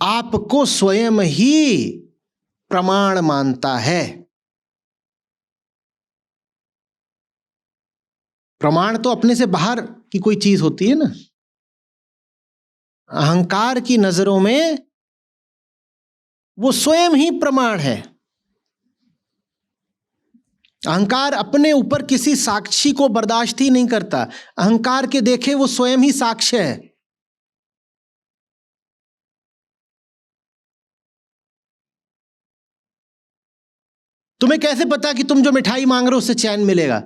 A: आप को स्वयं ही प्रमाण मानता है। प्रमाण तो अपने से बाहर की कोई चीज होती है ना। अहंकार की नजरों में वो स्वयं ही प्रमाण है। अहंकार अपने ऊपर किसी साक्षी को बर्दाश्त ही नहीं करता। अहंकार के देखे वो स्वयं ही साक्ष्य है। तुम्हें कैसे पता कि तुम जो मिठाई मांग रहे हो उससे चैन मिलेगा?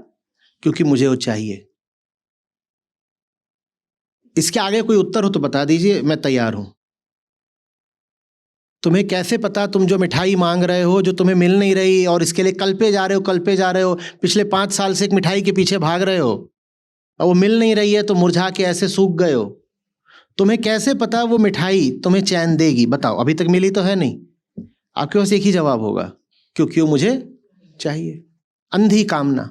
A: क्योंकि मुझे वो चाहिए। इसके आगे कोई उत्तर हो तो बता दीजिए, मैं तैयार हूं। तुम्हें कैसे पता तुम जो मिठाई मांग रहे हो, जो तुम्हें मिल नहीं रही, और इसके लिए कल पे जा रहे हो, कल पे जा रहे हो, पिछले 5 साल से एक मिठाई के पीछे भाग रहे हो, और वो मिल नहीं रही है तो मुरझा के ऐसे सूख गए हो। तुम्हें कैसे पता वो मिठाई तुम्हें चैन देगी? बताओ, अभी तक मिली तो है नहीं। आपके पास एक ही जवाब होगा, क्योंकि वो मुझे चाहिए। अंधी कामना,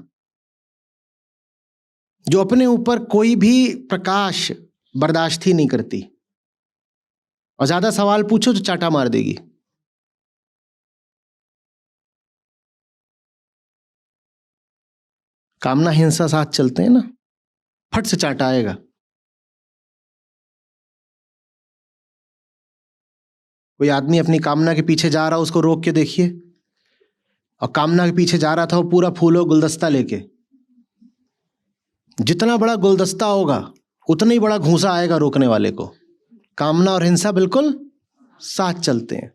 A: जो अपने ऊपर कोई भी प्रकाश बर्दाश्त ही नहीं करती, और ज्यादा सवाल पूछो तो चाटा मार देगी। कामना हिंसा साथ चलते हैं ना, फट से चाटा आएगा। कोई आदमी अपनी कामना के पीछे जा रहा हो, उसको रोक के देखिए, और कामना के पीछे जा रहा था वो पूरा फूलों गुलदस्ता लेके। जितना बड़ा गुलदस्ता होगा उतना ही बड़ा घूंसा आएगा रोकने वाले को। कामना और हिंसा बिल्कुल साथ चलते हैं।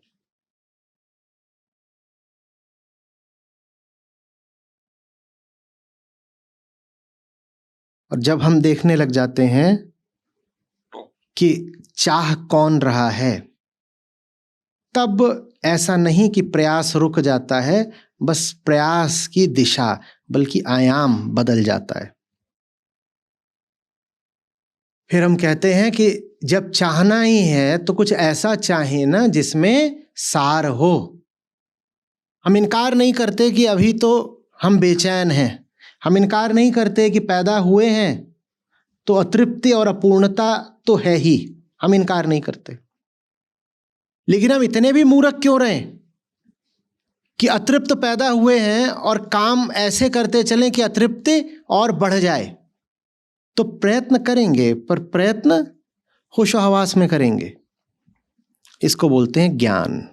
A: और जब हम देखने लग जाते हैं कि चाह कौन रहा है, तब ऐसा नहीं कि प्रयास रुक जाता है, बस प्रयास की दिशा बल्कि आयाम बदल जाता है। फिर हम कहते हैं कि जब चाहना ही है तो कुछ ऐसा चाहिए ना जिसमें सार हो। हम इनकार नहीं करते कि अभी तो हम बेचैन हैं, हम इनकार नहीं करते कि पैदा हुए हैं तो अतृप्ति और अपूर्णता तो है ही, हम इनकार नहीं करते। लेकिन हम इतने भी मूर्ख क्यों रहे कि अतृप्त पैदा हुए हैं और काम ऐसे करते चलें कि अतृप्ति और बढ़ जाए। तो प्रयत्न करेंगे, पर प्रयत्न होशो हवास में करेंगे। इसको बोलते हैं ज्ञान।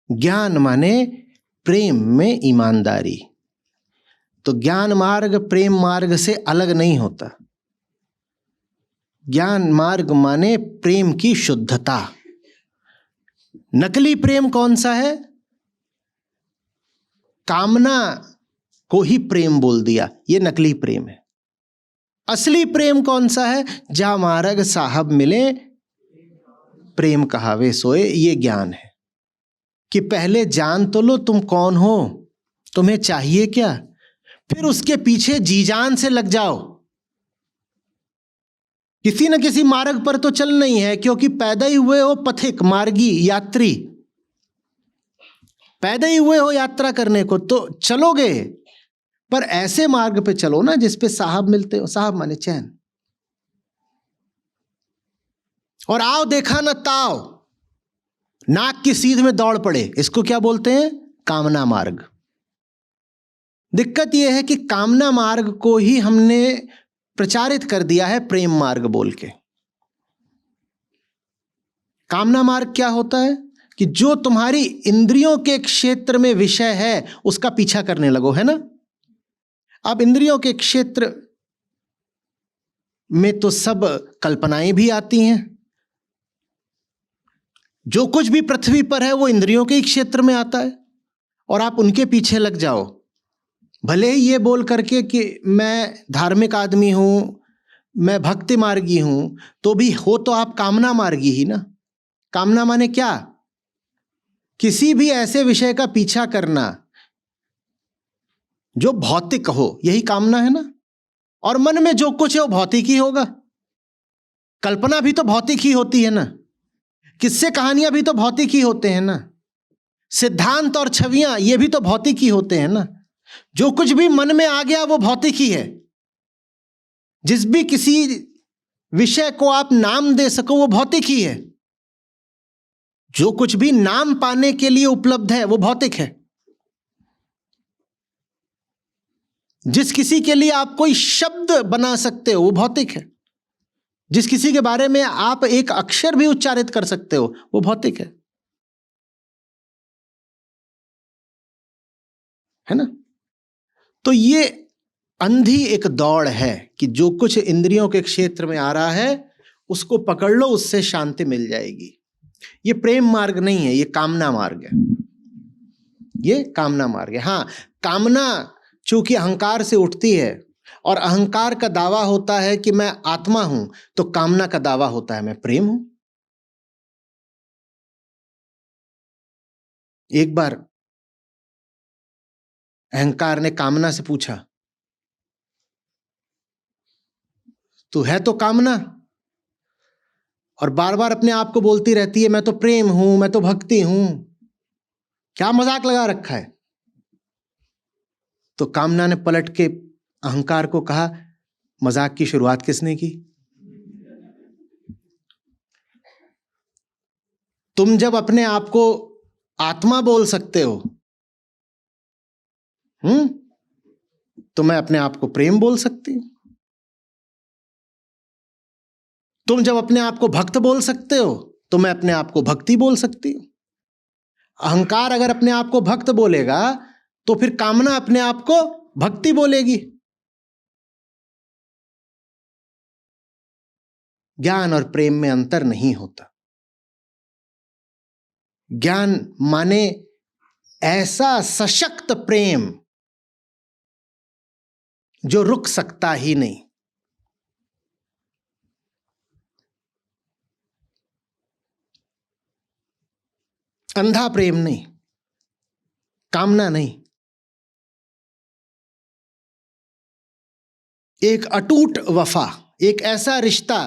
A: ज्ञान माने प्रेम में ईमानदारी। तो ज्ञान मार्ग प्रेम मार्ग से अलग नहीं होता। ज्ञान मार्ग माने प्रेम की शुद्धता। नकली प्रेम कौन सा है? कामना को ही प्रेम बोल दिया, ये नकली प्रेम है। असली प्रेम कौन सा है? जा मार्ग साहब मिले प्रेम कहावे सोए, ये ज्ञान है कि पहले जान तो लो तुम कौन हो, तुम्हें चाहिए क्या, फिर उसके पीछे जी जान से लग जाओ। किसी न किसी मार्ग पर तो चलना ही है, क्योंकि पैदा ही हुए हो पथिक मार्गी यात्री, पैदा ही हुए हो यात्रा करने को, तो चलोगे, पर ऐसे मार्ग पे चलो ना जिस पे साहब मिलते हो। साहब माने चैन। और आओ देखा न ताओ, नाक की सीध में दौड़ पड़े, इसको क्या बोलते हैं? कामना मार्ग। दिक्कत यह है कि कामना मार्ग को ही हमने प्रचारित कर दिया है प्रेम मार्ग बोल के। कामना मार्ग क्या होता है कि जो तुम्हारी इंद्रियों के क्षेत्र में विषय है उसका पीछा करने लगो, है ना। अब इंद्रियों के क्षेत्र में तो सब कल्पनाएं भी आती हैं। जो कुछ भी पृथ्वी पर है वो इंद्रियों के ही क्षेत्र में आता है, और आप उनके पीछे लग जाओ। भले ही ये बोल करके कि मैं धार्मिक आदमी हूं, मैं भक्ति मार्गी हूं, तो भी हो तो आप कामना मार्गी ही ना। कामना माने क्या? किसी भी ऐसे विषय का पीछा करना जो भौतिक हो, यही कामना है ना। और मन में जो कुछ है वो भौतिक ही होगा। कल्पना भी तो भौतिक ही होती है ना, किस्से कहानियां भी तो भौतिक ही होते हैं ना, सिद्धांत और छवियां ये भी तो भौतिक ही होते हैं ना। जो कुछ भी मन में आ गया वो भौतिक ही है। जिस भी किसी विषय को आप नाम दे सको वो भौतिक ही है। जो कुछ भी नाम पाने के लिए उपलब्ध है वो भौतिक है। जिस किसी के लिए आप कोई शब्द बना सकते हो वो भौतिक है। जिस किसी के बारे में आप एक अक्षर भी उच्चारित कर सकते हो वो भौतिक है ना। तो ये अंधी एक दौड़ है कि जो कुछ इंद्रियों के क्षेत्र में आ रहा है उसको पकड़ लो, उससे शांति मिल जाएगी। ये प्रेम मार्ग नहीं है, ये कामना मार्ग है। ये कामना मार्ग है। हाँ, कामना चूंकि अहंकार से उठती है और अहंकार का दावा होता है कि मैं आत्मा हूं, तो कामना का दावा होता है मैं प्रेम हूं। एक बार अहंकार ने कामना से पूछा, तू है तो कामना और बार बार अपने आप को बोलती रहती है मैं तो प्रेम हूं, मैं तो भक्ति हूं, क्या मजाक लगा रखा है। तो कामना ने पलट के अहंकार को कहा, मजाक की शुरुआत किसने की? तुम जब अपने आप को आत्मा बोल सकते हो, तो मैं अपने आप को प्रेम बोल सकती हूं। तुम जब अपने आप को भक्त बोल सकते हो तो मैं अपने आप को भक्ति बोल सकती हूं। अहंकार अगर अपने आप को भक्त बोलेगा तो फिर कामना अपने आप को भक्ति बोलेगी। ज्ञान और प्रेम में अंतर नहीं होता। ज्ञान माने ऐसा सशक्त प्रेम जो रुक सकता ही नहीं। अंधा प्रेम नहीं, कामना नहीं, एक अटूट वफा, एक ऐसा रिश्ता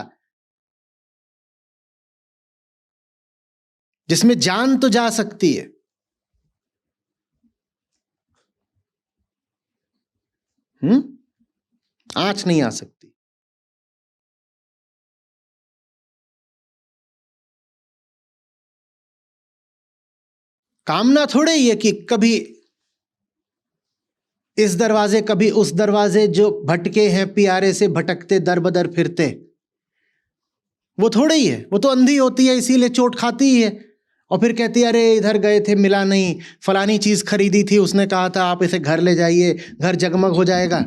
A: जिसमें जान तो जा सकती है, आंच नहीं आ सकती। कामना थोड़े ही है कि कभी इस दरवाजे कभी उस दरवाजे, जो भटके हैं प्यारे से भटकते दर बदर फिरते, वो थोड़े ही है। वो तो अंधी होती है इसीलिए चोट खाती ही है, और फिर कहती है अरे इधर गए थे मिला नहीं, फलानी चीज खरीदी थी उसने कहा था आप इसे घर ले जाइए, घर जगमग हो जाएगा,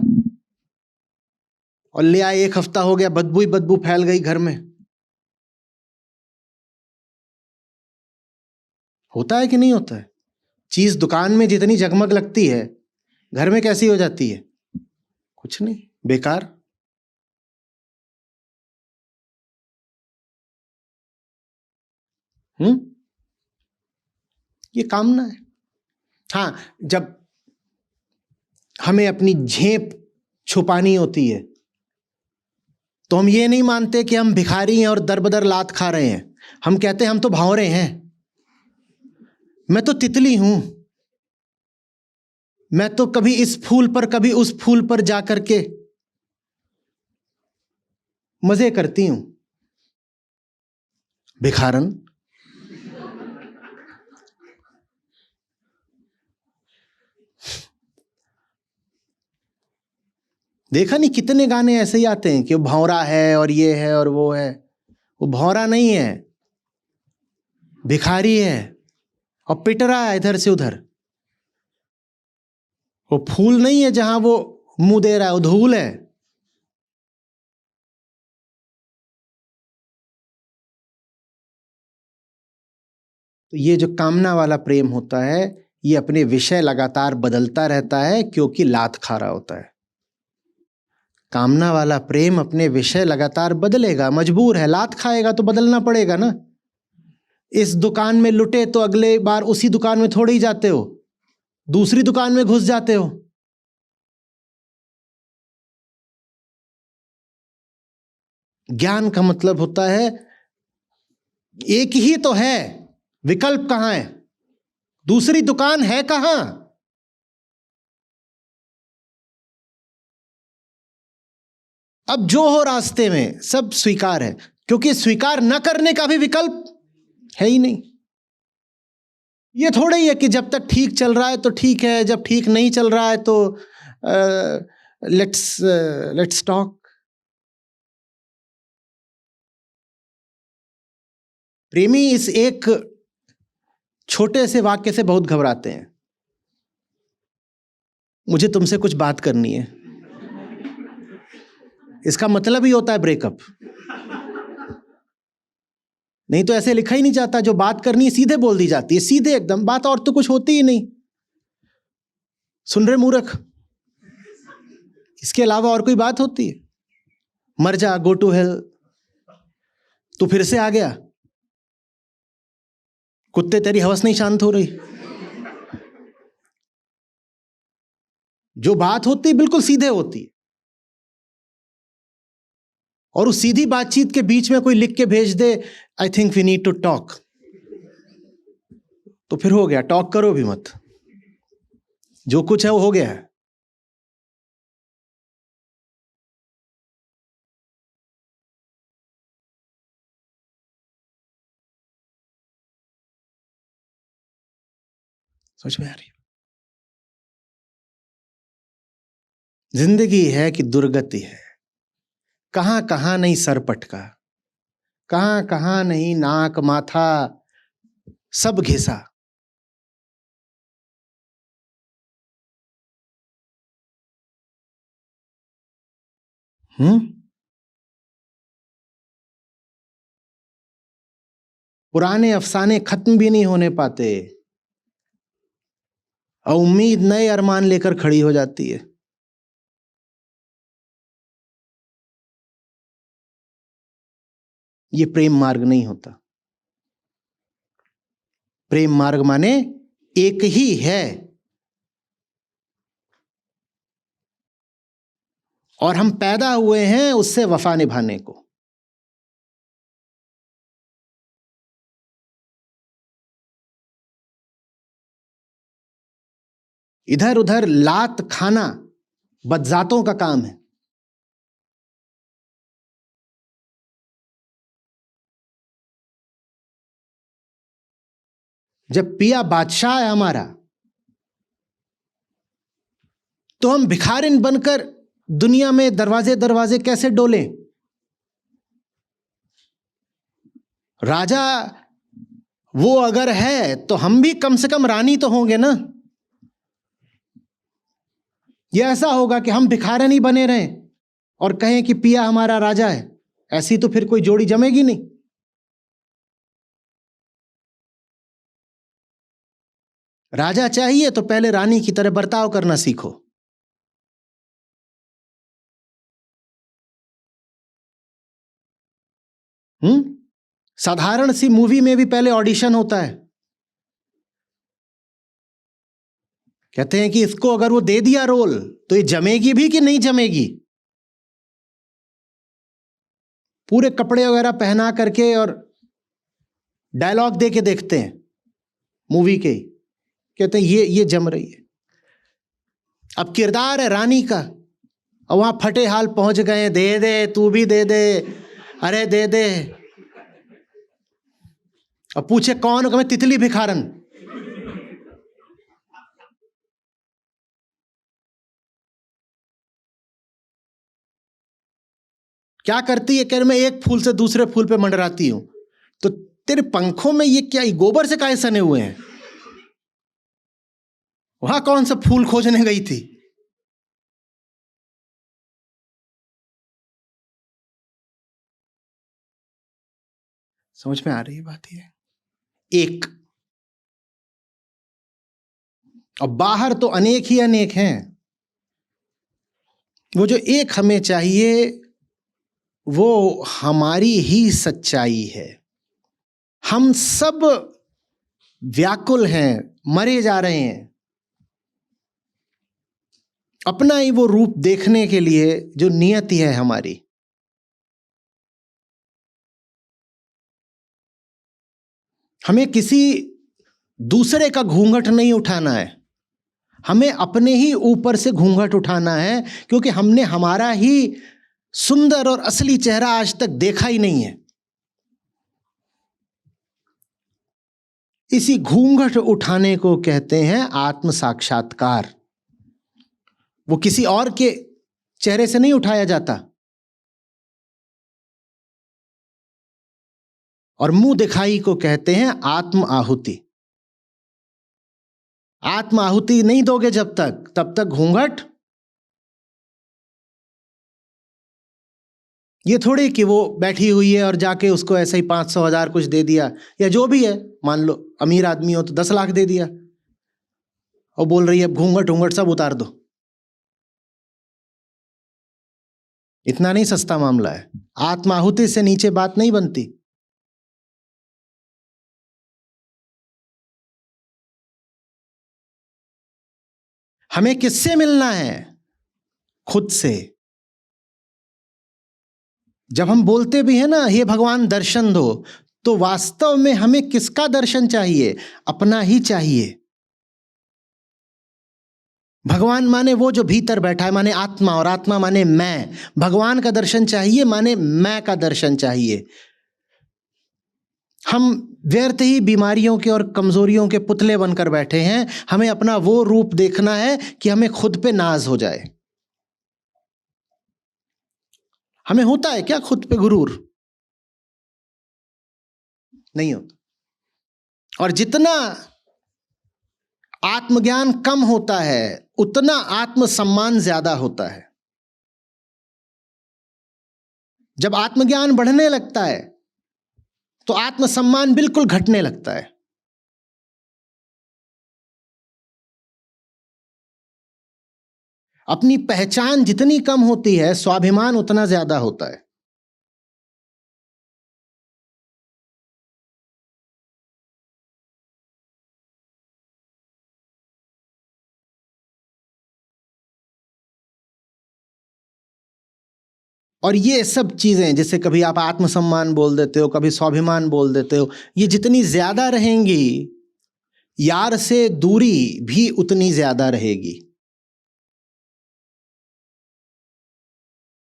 A: और ले आए 1 हफ्ता हो गया, बदबू ही बदबू फैल गई घर में। होता है कि नहीं होता है? चीज दुकान में जितनी जगमग लगती है घर में कैसी हो जाती है? कुछ नहीं, बेकार। ये कामना है। हाँ, जब हमें अपनी झेप छुपानी होती है तो हम ये नहीं मानते कि हम भिखारी हैं और दरबदर लात खा रहे हैं। हम कहते हैं हम तो भंवरे हैं, मैं तो तितली हूं, मैं तो कभी इस फूल पर कभी उस फूल पर जाकर के मजे करती हूं। भिखारन। देखा नहीं कितने गाने ऐसे ही आते हैं कि वो भंवरा है और ये है और वो है। वो भंवरा नहीं है, भिखारी है और पिट रहा है इधर से उधर। वो फूल नहीं है जहां वो मुंह दे रहा है, वो धूल है। तो ये जो कामना वाला प्रेम होता है ये अपने विषय लगातार बदलता रहता है क्योंकि लात खा रहा होता है। कामना वाला प्रेम अपने विषय लगातार बदलेगा, मजबूर है, लात खाएगा तो बदलना पड़ेगा ना। इस दुकान में लुटे तो अगले बार उसी दुकान में थोड़े ही जाते हो, दूसरी दुकान में घुस जाते हो। ज्ञान का मतलब होता है एक ही तो है, विकल्प कहां है, दूसरी दुकान है कहां। अब जो हो रास्ते में सब स्वीकार है, क्योंकि स्वीकार न करने का भी विकल्प है ही नहीं। ये थोड़ा ही है कि जब तक ठीक चल रहा है तो ठीक है, जब ठीक नहीं चल रहा है तो लेट्स टॉक। प्रेमी इस एक छोटे से वाक्य से बहुत घबराते हैं, मुझे तुमसे कुछ बात करनी है। इसका मतलब ही होता है ब्रेकअप। नहीं तो ऐसे लिखा ही नहीं जाता, जो बात करनी है सीधे बोल दी जाती है, सीधे एकदम बात, और तो कुछ होती ही नहीं। सुन रहे मूर्ख, इसके अलावा और कोई बात होती है? मर जा, गो टू हेल, तू फिर से आ गया, कुत्ते तेरी हवस नहीं शांत हो रही। जो बात होती है बिल्कुल सीधे होती है, और उस सीधी बातचीत के बीच में कोई लिख के भेज दे I think we need to talk, तो फिर हो गया, टॉक करो भी मत, जो कुछ है वो हो गया है। सोच में आ रही, जिंदगी है कि दुर्गति है, कहां कहां नहीं सर पटका। कहां कहां नहीं, नाक माथा सब घिसा। पुराने अफसाने खत्म भी नहीं होने पाते और उम्मीद नए अरमान लेकर खड़ी हो जाती है। ये प्रेम मार्ग नहीं होता। प्रेम मार्ग माने एक ही है और हम पैदा हुए हैं उससे वफा निभाने को। इधर उधर लात खाना बदजातों का काम है। जब पिया बादशाह है हमारा, तो हम भिखारिन बनकर दुनिया में दरवाजे दरवाजे कैसे डोलें? राजा वो अगर है तो हम भी कम से कम रानी तो होंगे ना। ये ऐसा होगा कि हम भिखारन ही बने रहें और कहें कि पिया हमारा राजा है, ऐसी तो फिर कोई जोड़ी जमेगी नहीं। राजा चाहिए तो पहले रानी की तरह बर्ताव करना सीखो। साधारण सी मूवी में भी पहले ऑडिशन होता है। कहते हैं कि इसको अगर वो दे दिया रोल तो ये जमेगी भी कि नहीं जमेगी। पूरे कपड़े वगैरह पहना करके और डायलॉग दे के देखते हैं मूवी के, कहते हैं ये जम रही है। अब किरदार है रानी का और वहां फटे हाल पहुंच गए, दे दे तू भी दे दे, अरे दे दे। अब पूछे कौन? मैं तितली भिखारन। क्या करती है? कह रहे मैं एक फूल से दूसरे फूल पे मंडराती हूं। तो तेरे पंखों में ये क्या, गोबर से काहे सने हुए हैं? वहां कौन सा फूल खोजने गई थी? समझ में आ रही है बात? ये एक और बाहर तो अनेक ही अनेक हैं। वो जो एक हमें चाहिए वो हमारी ही सच्चाई है। हम सब व्याकुल हैं, मरे जा रहे हैं अपना ही वो रूप देखने के लिए जो नियति है हमारी। हमें किसी दूसरे का घूंघट नहीं उठाना है, हमें अपने ही ऊपर से घूंघट उठाना है, क्योंकि हमने हमारा ही सुंदर और असली चेहरा आज तक देखा ही नहीं है। इसी घूंघट उठाने को कहते हैं आत्म साक्षात्कार। वो किसी और के चेहरे से नहीं उठाया जाता। और मुंह दिखाई को कहते हैं आत्म आहुति। आत्म आहुति नहीं दोगे जब तक, तब तक घूंघट। ये थोड़ी कि वो बैठी हुई है और जाके उसको ऐसे ही 500,000 कुछ दे दिया, या जो भी है, मान लो अमीर आदमी हो तो 10 लाख दे दिया और बोल रही है अब घूंघट घूंघट सब उतार दो। इतना नहीं सस्ता मामला है। आत्म आहुति से नीचे बात नहीं बनती। हमें किससे मिलना है? खुद से। जब हम बोलते भी हैं ना हे भगवान दर्शन दो, तो वास्तव में हमें किसका दर्शन चाहिए? अपना ही चाहिए। भगवान माने वो जो भीतर बैठा है, माने आत्मा, और आत्मा माने मैं। भगवान का दर्शन चाहिए माने मैं का दर्शन चाहिए। हम व्यर्थ ही बीमारियों के और कमजोरियों के पुतले बनकर बैठे हैं। हमें अपना वो रूप देखना है कि हमें खुद पे नाज हो जाए। हमें होता है क्या खुद पे गुरूर? नहीं होता। और जितना आत्मज्ञान कम होता है उतना आत्मसम्मान ज्यादा होता है। जब आत्मज्ञान बढ़ने लगता है तो आत्मसम्मान बिल्कुल घटने लगता है। अपनी पहचान जितनी कम होती है स्वाभिमान उतना ज्यादा होता है। और ये सब चीजें, जैसे कभी आप आत्मसम्मान बोल देते हो, कभी स्वाभिमान बोल देते हो, ये जितनी ज्यादा रहेंगी यार से दूरी भी उतनी ज्यादा रहेगी।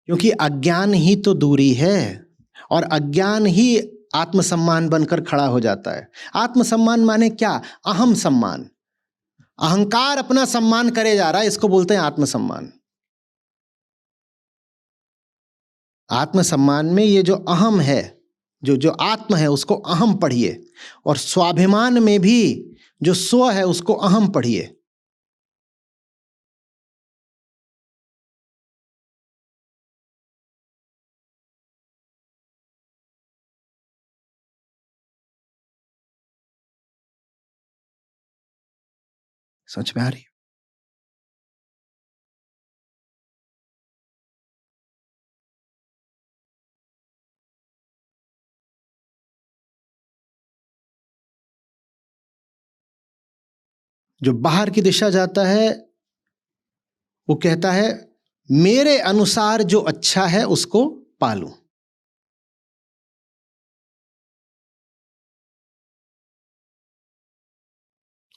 A: क्योंकि अज्ञान ही तो दूरी है और अज्ञान ही आत्मसम्मान बनकर खड़ा हो जाता है। आत्मसम्मान माने क्या? अहम सम्मान। अहंकार अपना सम्मान करे जा रहा है, इसको बोलते हैं आत्मसम्मान। आत्मसम्मान में ये जो अहम है, जो जो आत्म है उसको अहम पढ़िए, और स्वाभिमान में भी जो स्व है उसको अहम पढ़िए। समझ में आ रही है? जो बाहर की दिशा जाता है वो कहता है मेरे अनुसार जो अच्छा है उसको पालूं।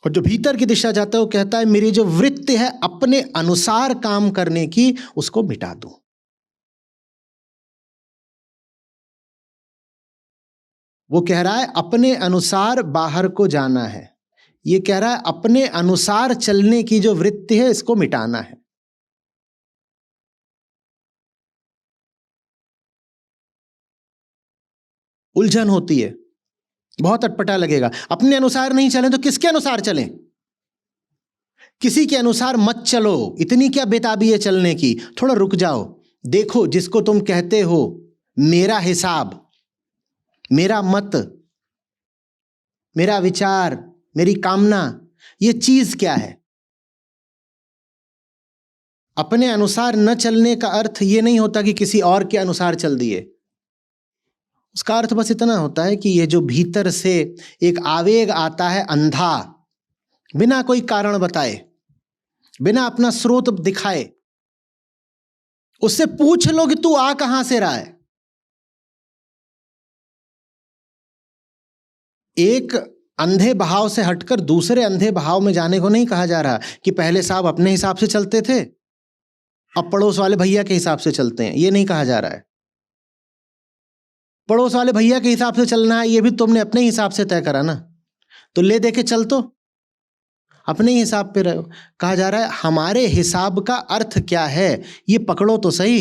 A: और जो भीतर की दिशा जाता है वो कहता है मेरी जो वृत्ति है अपने अनुसार काम करने की, उसको मिटा दूं। वो कह रहा है अपने अनुसार बाहर को जाना है, ये कह रहा है अपने अनुसार चलने की जो वृत्ति है इसको मिटाना है। उलझन होती है, बहुत अटपटा लगेगा। अपने अनुसार नहीं चलें तो किसके अनुसार चलें? किसी के अनुसार मत चलो। इतनी क्या बेताबी है चलने की? थोड़ा रुक जाओ, देखो जिसको तुम कहते हो मेरा हिसाब, मेरा मत, मेरा विचार, मेरी कामना, ये चीज क्या है? अपने अनुसार न चलने का अर्थ ये नहीं होता कि किसी और के अनुसार चल दिए। उसका अर्थ बस इतना होता है कि ये जो भीतर से एक आवेग आता है अंधा, बिना कोई कारण बताए, बिना अपना स्रोत दिखाए, उससे पूछ लो कि तू आ कहां से रहा है। एक अंधे बहाव से हटकर दूसरे अंधे बहाव में जाने को नहीं कहा जा रहा कि पहले साहब अपने हिसाब से चलते थे अब पड़ोस वाले भैया के हिसाब से चलते हैं, ये नहीं कहा जा रहा है। पड़ोस वाले भैया के हिसाब से चलना है ये भी तुमने अपने हिसाब से तय करा ना, तो ले दे के चल, तो अपने ही हिसाब पे रहो। कहा जा रहा है हमारे हिसाब का अर्थ क्या है ये पकड़ो तो सही।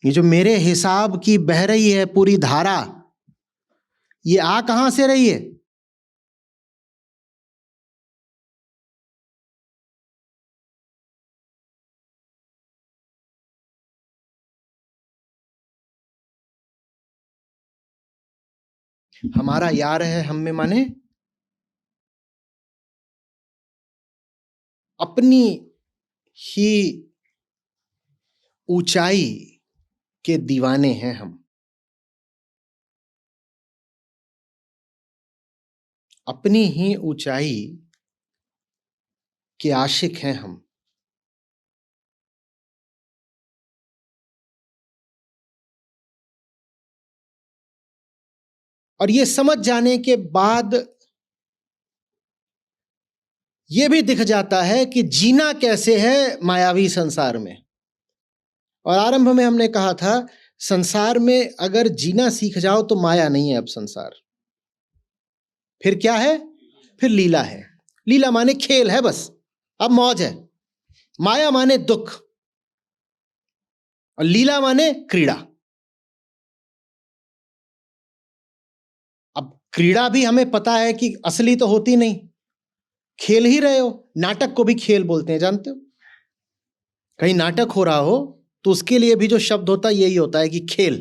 A: ये जो मेरे हिसाब की बह रही है पूरी धारा, ये आ कहां से रही है? हमारा यार है हम में माने अपनी ही ऊंचाई के दीवाने हैं हम, अपनी ही ऊंचाई के आशिक हैं हम। और ये समझ जाने के बाद ये भी दिख जाता है कि जीना कैसे है मायावी संसार में। और आरंभ में हमने कहा था संसार में अगर जीना सीख जाओ तो माया नहीं है अब संसार, फिर क्या है? फिर लीला है। लीला माने खेल है बस, अब मौज है। माया माने दुख और लीला माने क्रीड़ा। क्रीड़ा भी हमें पता है कि असली तो होती नहीं, खेल ही रहे हो। नाटक को भी खेल बोलते हैं, जानते हो? कहीं नाटक हो रहा हो तो उसके लिए भी जो शब्द होता है यही होता है कि खेल।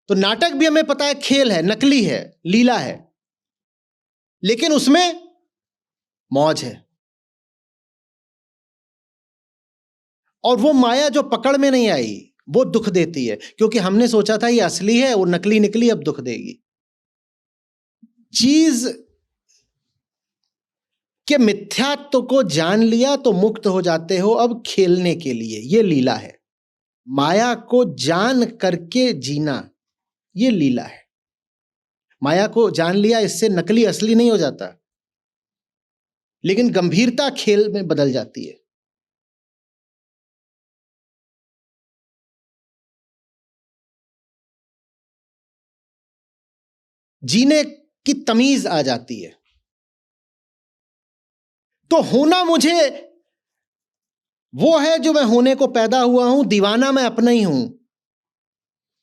A: तो नाटक भी हमें पता है खेल है, नकली है, लीला है, लेकिन उसमें मौज है। और वो माया जो पकड़ में नहीं आई वो दुख देती है, क्योंकि हमने सोचा था ये असली है, वो नकली निकली, अब दुख देगी। चीज के मिथ्यात्व को जान लिया तो मुक्त हो जाते हो अब खेलने के लिए, ये लीला है। माया को जान करके जीना ये लीला है। माया को जान लिया, इससे नकली असली नहीं हो जाता, लेकिन गंभीरता खेल में बदल जाती है। जीने की तमीज आ जाती है। तो होना मुझे वो है जो मैं होने को पैदा हुआ हूं, दीवाना मैं अपना ही हूं।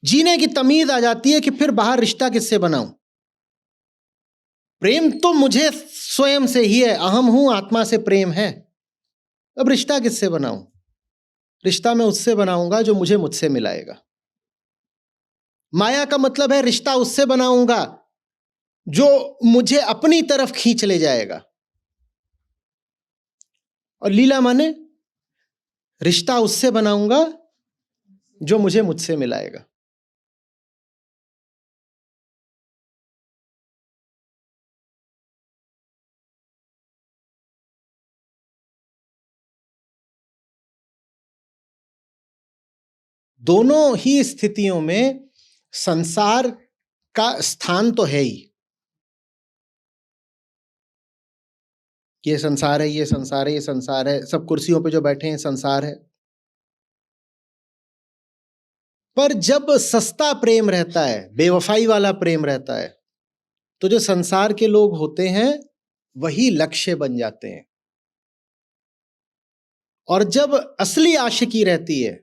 A: जीने की तमीज आ जाती है कि फिर बाहर रिश्ता किससे बनाऊं। प्रेम तो मुझे स्वयं से ही है, अहम हूं, आत्मा से प्रेम है। अब रिश्ता किससे बनाऊं? रिश्ता मैं उससे बनाऊंगा जो मुझे मुझसे मिलाएगा। माया का मतलब है रिश्ता उससे बनाऊंगा जो मुझे अपनी तरफ खींच ले जाएगा। और लीला माने रिश्ता उससे बनाऊंगा जो मुझे मुझसे मिलाएगा। दोनों ही स्थितियों में संसार का स्थान तो है ही। ये संसार है, ये संसार है, ये संसार है, सब कुर्सियों पे जो बैठे हैं संसार है। पर जब सस्ता प्रेम रहता है, बेवफाई वाला प्रेम रहता है, तो जो संसार के लोग होते हैं वही लक्ष्य बन जाते हैं। और जब असली आशिकी रहती है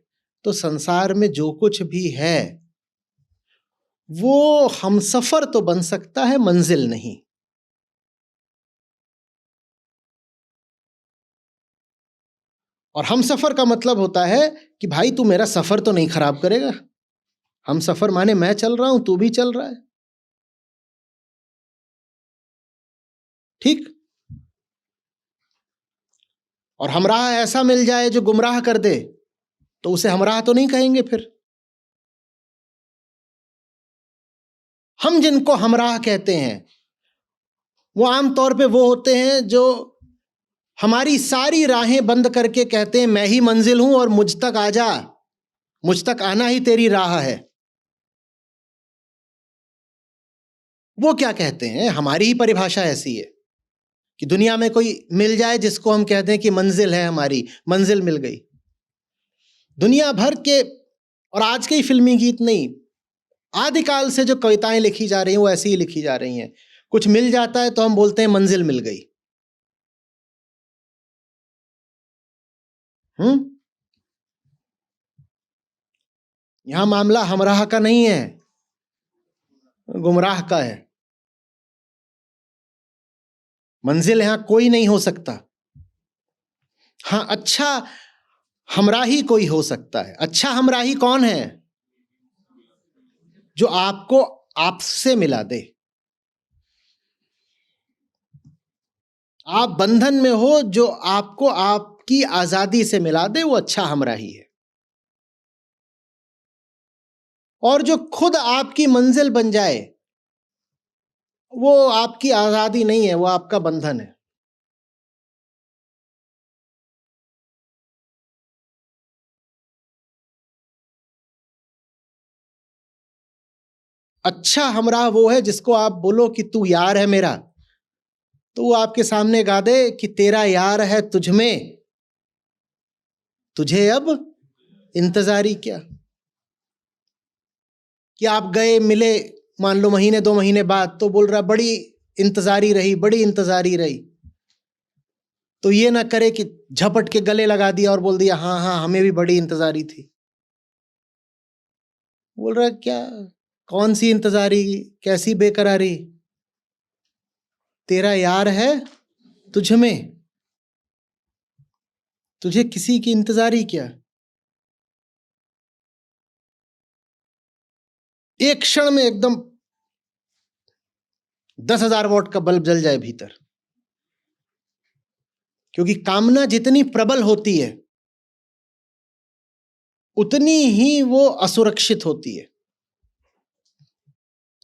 A: तो संसार में जो कुछ भी है वो हमसफर तो बन सकता है, मंजिल नहीं। और हमसफर का मतलब होता है कि भाई तू मेरा सफर तो नहीं खराब करेगा। हमसफर माने मैं चल रहा हूं, तू भी चल रहा है, ठीक। और हमराह ऐसा मिल जाए जो गुमराह कर दे तो उसे हमराह तो नहीं कहेंगे फिर। हम जिनको हमराह कहते हैं वो आमतौर पे वो होते हैं जो हमारी सारी राहें बंद करके कहते हैं मैं ही मंजिल हूं और मुझ तक आ जा, मुझ तक आना ही तेरी राह है। वो क्या कहते हैं, हमारी ही परिभाषा ऐसी है कि दुनिया में कोई मिल जाए जिसको हम कहते हैं कि मंजिल है, हमारी मंजिल मिल गई। दुनिया भर के, और आज के ही फिल्मी गीत नहीं, आदिकाल से जो कविताएं लिखी जा रही हैं वो ऐसी ही लिखी जा रही हैं। कुछ मिल जाता है तो हम बोलते हैं मंजिल मिल गई। यहां मामला हमराह का नहीं है, गुमराह का है। मंजिल यहां कोई नहीं हो सकता। हाँ, अच्छा हमराही कोई हो सकता है। अच्छा हमराही कौन है? जो आपको आपसे मिला दे। आप बंधन में हो, जो आपको आपकी आजादी से मिला दे, वो अच्छा हमराही है। और जो खुद आपकी मंजिल बन जाए वो आपकी आजादी नहीं है, वो आपका बंधन है। अच्छा हमराह वो है जिसको आप बोलो कि तू यार है मेरा, तो वो आपके सामने गा दे कि तेरा यार है तुझ में, तुझे अब इंतजारी क्या। कि आप गए मिले, मान लो महीने 2 महीने बाद, तो बोल रहा बड़ी इंतजारी रही, बड़ी इंतजारी रही। तो ये ना करे कि झपट के गले लगा दिया और बोल दिया हाँ हाँ हमें भी बड़ी इंतजारी थी। बोल रहा क्या कौन सी इंतजारी, कैसी बेकरारी, तेरा यार है तुझ में, तुझे किसी की इंतजारी क्या। एक क्षण में एकदम 10,000 वॉट का बल्ब जल जाए भीतर, क्योंकि कामना जितनी प्रबल होती है उतनी ही वो असुरक्षित होती है।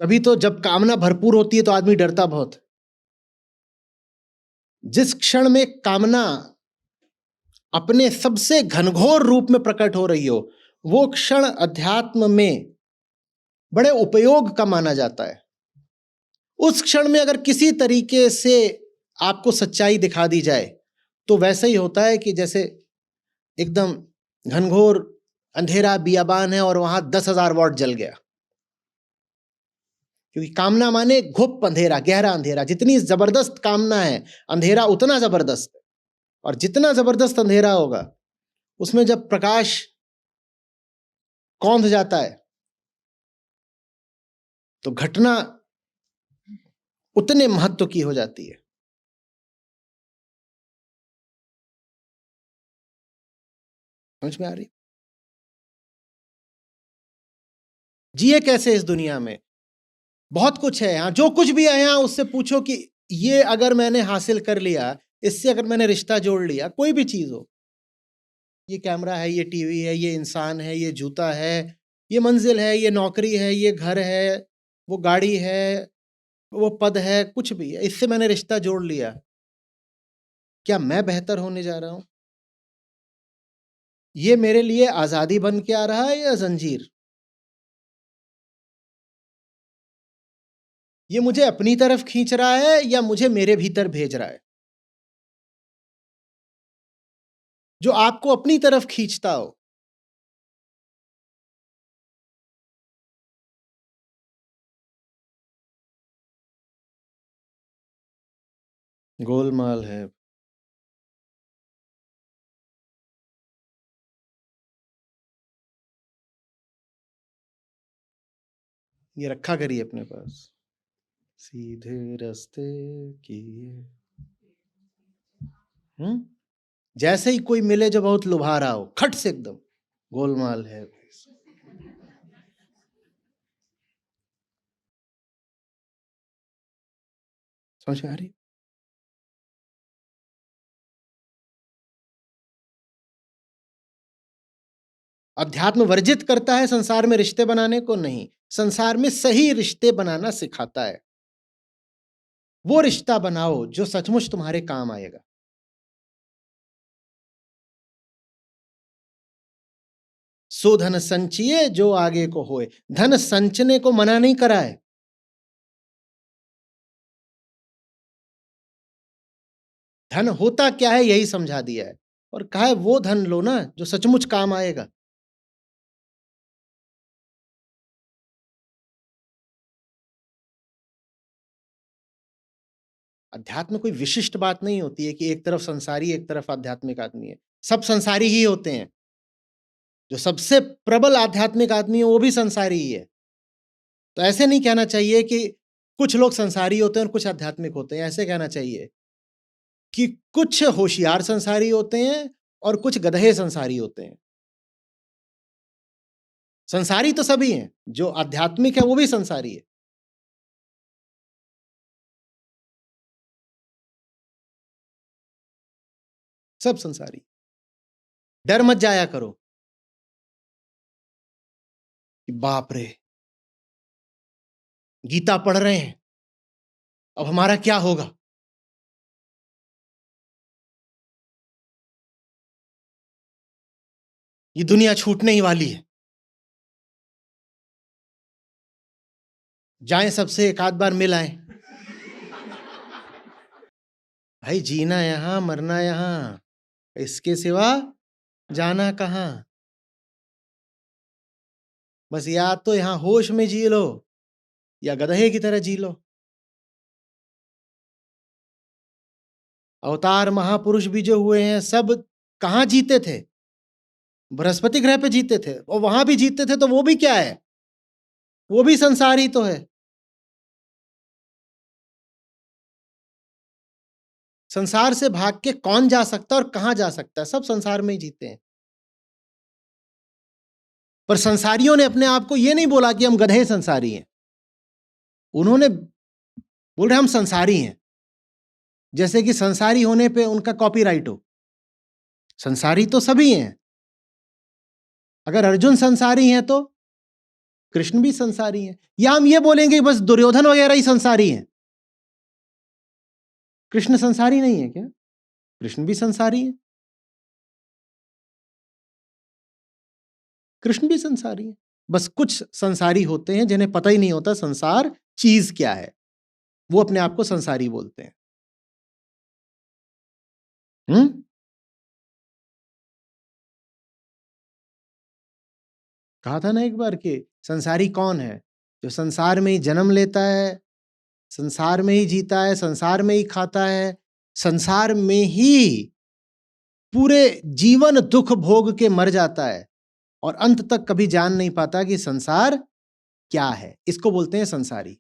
A: अभी तो जब कामना भरपूर होती है तो आदमी डरता बहुत। जिस क्षण में कामना अपने सबसे घनघोर रूप में प्रकट हो रही हो, वो क्षण अध्यात्म में बड़े उपयोग का माना जाता है। उस क्षण में अगर किसी तरीके से आपको सच्चाई दिखा दी जाए तो वैसे ही होता है कि जैसे एकदम घनघोर अंधेरा बियाबान है और वहां 10,000 वॉट जल गया। क्योंकि कामना माने घुप अंधेरा, गहरा अंधेरा। जितनी जबरदस्त कामना है, अंधेरा उतना जबरदस्त है। और जितना जबरदस्त अंधेरा होगा, उसमें जब प्रकाश कौंध जाता है तो घटना उतने महत्व की हो जाती है। समझ में आ रही? जिए कैसे इस दुनिया में? बहुत कुछ है यहाँ, जो कुछ भी है यहाँ उससे पूछो कि ये अगर मैंने हासिल कर लिया, इससे अगर मैंने रिश्ता जोड़ लिया, कोई भी चीज हो, ये कैमरा है, ये टीवी है, ये इंसान है, ये जूता है, ये मंजिल है, ये नौकरी है, ये घर है, वो गाड़ी है, वो पद है, कुछ भी है, इससे मैंने रिश्ता जोड़ लिया, क्या मैं बेहतर होने जा रहा हूं? ये मेरे लिए आजादी बन के आ रहा है या जंजीर? ये मुझे अपनी तरफ खींच रहा है या मुझे मेरे भीतर भेज रहा है? जो आपको अपनी तरफ खींचता हो, गोलमाल है। ये रखा करिए अपने पास। सीधे रास्ते की जैसे ही कोई मिले जो बहुत लुभा रहा हो, खट से एकदम गोलमाल है। समझ में आ रही? अध्यात्म वर्जित करता है संसार में रिश्ते बनाने को? नहीं, संसार में सही रिश्ते बनाना सिखाता है। वो रिश्ता बनाओ जो सचमुच तुम्हारे काम आएगा। सो धन संचिए जो आगे को होए। धन संचने को मना नहीं करा है, धन होता क्या है यही समझा दिया है, और कहा है वो धन लो ना जो सचमुच काम आएगा। अध्यात्म कोई विशिष्ट बात नहीं होती है कि एक तरफ संसारी एक तरफ आध्यात्मिक आदमी है। सब संसारी ही होते हैं। जो सबसे प्रबल आध्यात्मिक आदमी है वो भी संसारी ही है। तो ऐसे नहीं कहना चाहिए कि कुछ लोग संसारी होते हैं और कुछ आध्यात्मिक होते हैं। ऐसे कहना चाहिए कि कुछ होशियार संसारी होते हैं और कुछ गधे संसारी होते हैं। संसारी तो सभी हैं, जो आध्यात्मिक है वो भी संसारी है। सब संसारी। डर मत जाया करो कि बाप रे गीता पढ़ रहे हैं, अब हमारा क्या होगा। ये दुनिया छूटने ही वाली है। जाएं सबसे एक आध बार मिल आए। भाई जीना यहां, मरना यहां, इसके सिवा जाना कहां। बस या तो यहां होश में जी लो या गधे की तरह जी लो। अवतार महापुरुष भी जो हुए हैं सब कहां जीते थे? बृहस्पति ग्रह पे जीते थे, और वहां भी जीते थे तो वो भी क्या है? वो भी संसार ही तो है। संसार से भाग के कौन जा सकता है और कहां जा सकता है? सब संसार में ही जीते हैं। पर संसारियों ने अपने आप को यह नहीं बोला कि हम गधे संसारी हैं। उन्होंने बोल रहे हम संसारी हैं, जैसे कि संसारी होने पे उनका कॉपीराइट हो। संसारी तो सभी हैं। अगर अर्जुन संसारी हैं तो कृष्ण भी संसारी हैं। या हम ये बोलेंगे बस दुर्योधन वगैरह ही संसारी हैं? कृष्ण संसारी नहीं है क्या? कृष्ण भी संसारी है। कृष्ण भी संसारी है। बस कुछ संसारी होते हैं जिन्हें पता ही नहीं होता संसार चीज क्या है, वो अपने आप को संसारी बोलते हैं। कहा था ना एक बार कि संसारी कौन है? जो संसार में ही जन्म लेता है, संसार में ही जीता है, संसार में ही खाता है, संसार में ही पूरे जीवन दुख भोग के मर जाता है और अंत तक कभी जान नहीं पाता कि संसार क्या है। इसको बोलते हैं संसारी।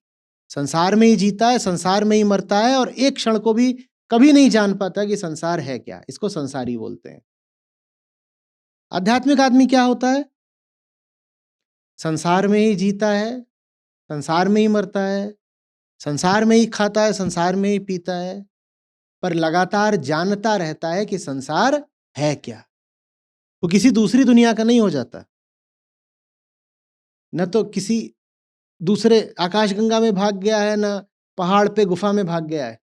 A: संसार में ही जीता है, संसार में ही मरता है और एक क्षण को भी कभी नहीं जान पाता कि संसार है क्या। इसको संसारी बोलते हैं। आध्यात्मिक आदमी क्या होता है? संसार में ही जीता है, संसार में ही मरता है, संसार में ही खाता है, संसार में ही पीता है, पर लगातार जानता रहता है कि संसार है क्या। वो किसी दूसरी दुनिया का नहीं हो जाता, न तो किसी दूसरे आकाशगंगा में भाग गया है, न पहाड़ पे गुफा में भाग गया है।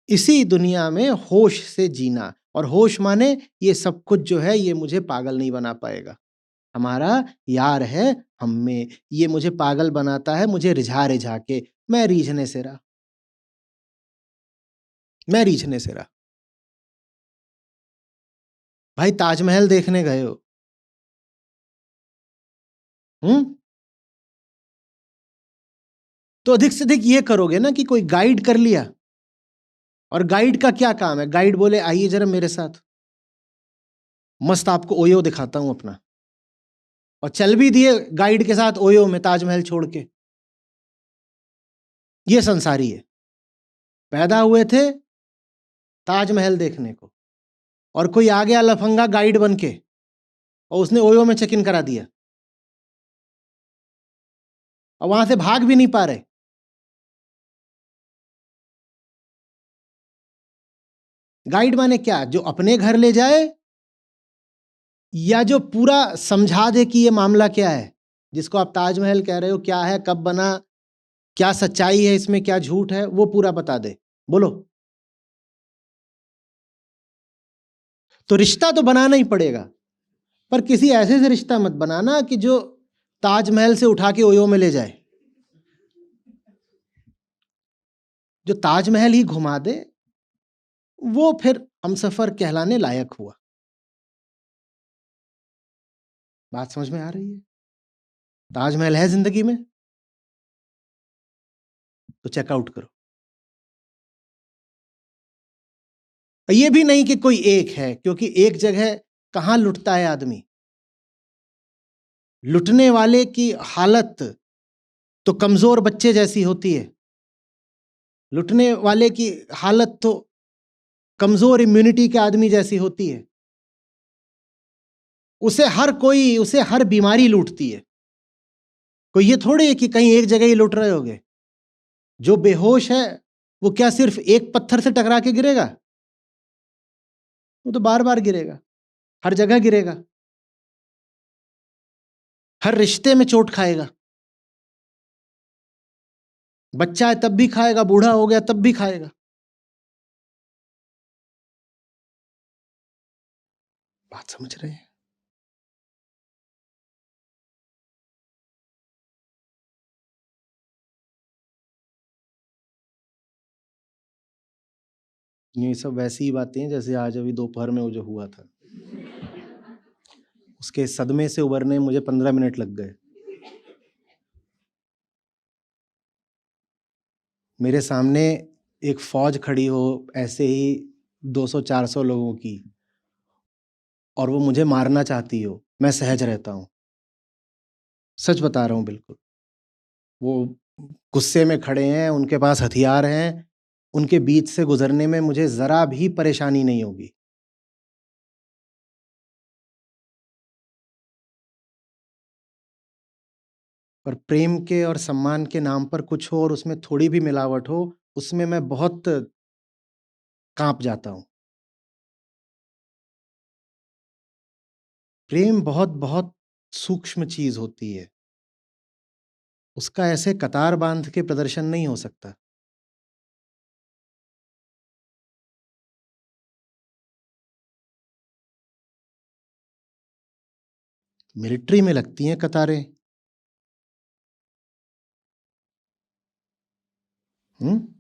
A: इसी दुनिया में होश से जीना, और होश माने ये सब कुछ जो है ये मुझे पागल नहीं बना पाएगा। हमारा यार है हम में, ये मुझे पागल बनाता है, मुझे रिझा रिझा के। मैं रीझने से रहा, मैं रीझने से रहा। भाई ताजमहल देखने गए हो, तो अधिक से अधिक ये करोगे ना कि कोई गाइड कर लिया, और गाइड का क्या काम है? गाइड बोले आइए जरा मेरे साथ, मस्त आपको ओयो दिखाता हूं अपना, और चल भी दिए गाइड के साथ ओयो में ताजमहल छोड़ के। ये संसारी है। पैदा हुए थे ताजमहल देखने को, और कोई आ गया लफंगा गाइड बन के और उसने ओयो में चेक इन करा दिया, और वहां से भाग भी नहीं पा रहे। गाइड माने क्या? जो अपने घर ले जाए, या जो पूरा समझा दे कि ये मामला क्या है, जिसको आप ताजमहल कह रहे हो, क्या है, कब बना, क्या सच्चाई है इसमें, क्या झूठ है, वो पूरा बता दे। बोलो। तो रिश्ता तो बनाना ही पड़ेगा, पर किसी ऐसे से रिश्ता मत बनाना कि जो ताजमहल से उठा के ओयो में ले जाए। जो ताजमहल ही घुमा दे वो फिर हमसफर कहलाने लायक हुआ। बात समझ में आ रही है? ताजमहल है जिंदगी में तो चेकआउट करो। ये भी नहीं कि कोई एक है, क्योंकि एक जगह कहां लुटता है आदमी। लुटने वाले की हालत तो कमजोर बच्चे जैसी होती है, लुटने वाले की हालत तो कमजोर इम्यूनिटी के आदमी जैसी होती है। उसे हर बीमारी लूटती है। कोई ये थोड़ी है कि कहीं एक जगह ही लुट रहे होगे। जो बेहोश है वो क्या सिर्फ एक पत्थर से टकरा के गिरेगा? वो तो बार बार गिरेगा, हर जगह गिरेगा, हर रिश्ते में चोट खाएगा। बच्चा है तब भी खाएगा, बूढ़ा हो गया तब भी खाएगा। बात समझ रहे हैं? ये सब वैसी ही बातें हैं जैसे आज अभी दोपहर में वो जो हुआ था, उसके सदमे से उबरने मुझे 15 मिनट लग गए। मेरे सामने एक फौज खड़ी हो ऐसे ही 200-400 लोगों की, और वो मुझे मारना चाहती हो, मैं सहज रहता हूं। सच बता रहा हूँ बिल्कुल। वो गुस्से में खड़े हैं, उनके पास हथियार हैं, उनके बीच से गुजरने में मुझे ज़रा भी परेशानी नहीं होगी। पर प्रेम के और सम्मान के नाम पर कुछ हो और उसमें थोड़ी भी मिलावट हो, उसमें मैं बहुत काँप जाता हूँ। प्रेम बहुत-बहुत सूक्ष्म चीज़ होती है। उसका ऐसे कतार बाँध के प्रदर्शन नहीं हो सकता। मिलिट्री में लगती हैं कतारें। हुँ?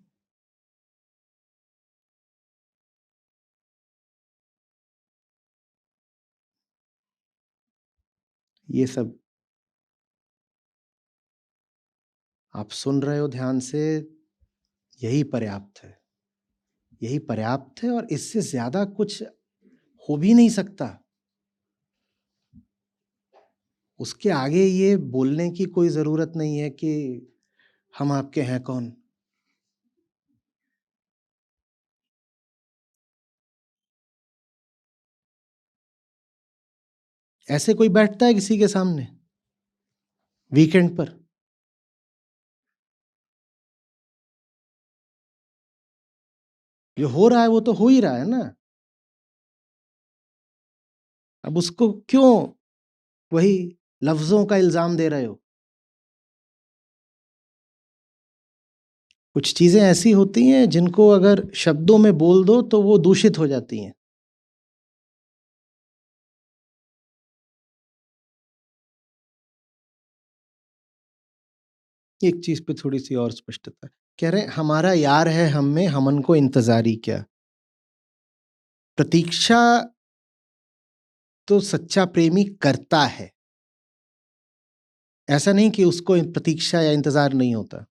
A: ये सब आप सुन रहे हो ध्यान से, यही पर्याप्त है। यही पर्याप्त है और इससे ज़्यादा कुछ हो भी नहीं सकता। उसके आगे ये बोलने की कोई ज़रूरत नहीं है कि हम आपके हैं कौन? ऐसे कोई बैठता है किसी के सामने वीकेंड पर? जो हो रहा है वो तो हो ही रहा है ना। अब उसको क्यों वही लफ्ज़ों का इल्ज़ाम दे रहे हो? कुछ चीज़ें ऐसी होती हैं जिनको अगर शब्दों में बोल दो तो वो दूषित हो जाती हैं। एक चीज़ पे थोड़ी-सी और स्पष्टता। कह रहे हैं हमारा यार है हम में हमन को इंतज़ारी क्या। प्रतीक्षा तो सच्चा प्रेमी करता है। ऐसा नहीं कि उसको प्रतीक्षा या इंतज़ार नहीं होता।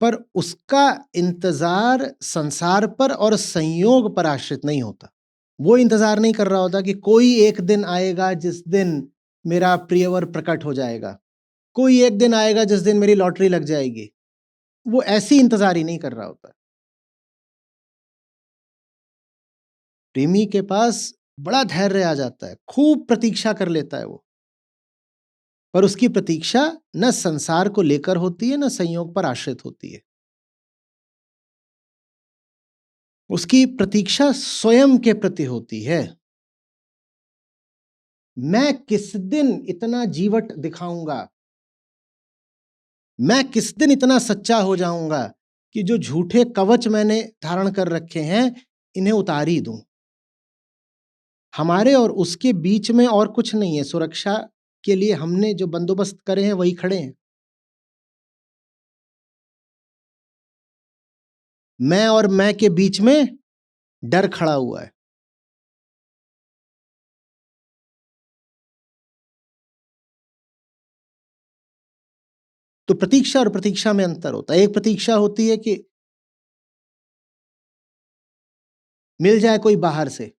A: पर उसका इंतज़ार संसार पर और संयोग पर आश्रित नहीं होता। वो इंतज़ार नहीं कर रहा होता कि कोई एक दिन आएगा जिस दिन मेरा प्रियवर प्रकट हो जाएगा। कोई एक दिन आएगा जिस दिन मेरी लॉटरी लग जाएगी। वो ऐसी इंतज़ार ही नहीं कर रहा होता। प्रेमी के पास बड़ा धैर्य आ जाता है, खूब प्रतीक्षा कर लेता है वो। पर उसकी प्रतीक्षा न संसार को लेकर होती है, न संयोग पर आश्रित होती है। उसकी प्रतीक्षा स्वयं के प्रति होती है। मैं किस दिन इतना जीवट दिखाऊँगा? मैं किस दिन इतना सच्चा हो जाऊँगा कि जो झूठे कवच मैंने धारण कर रखे हैं, इन्हें उतार ही दूँ। हमारे और उसके बीच में और कुछ नहीं है, सुरक्षा के लिए हमने जो बंदोबस्त करे हैं, वही खड़े हैं। मैं और मैं के बीच में डर खड़ा हुआ है। तो प्रतीक्षा और प्रतीक्षा में अंतर होता है। एक प्रतीक्षा होती है कि मिल जाए कोई बाहर से,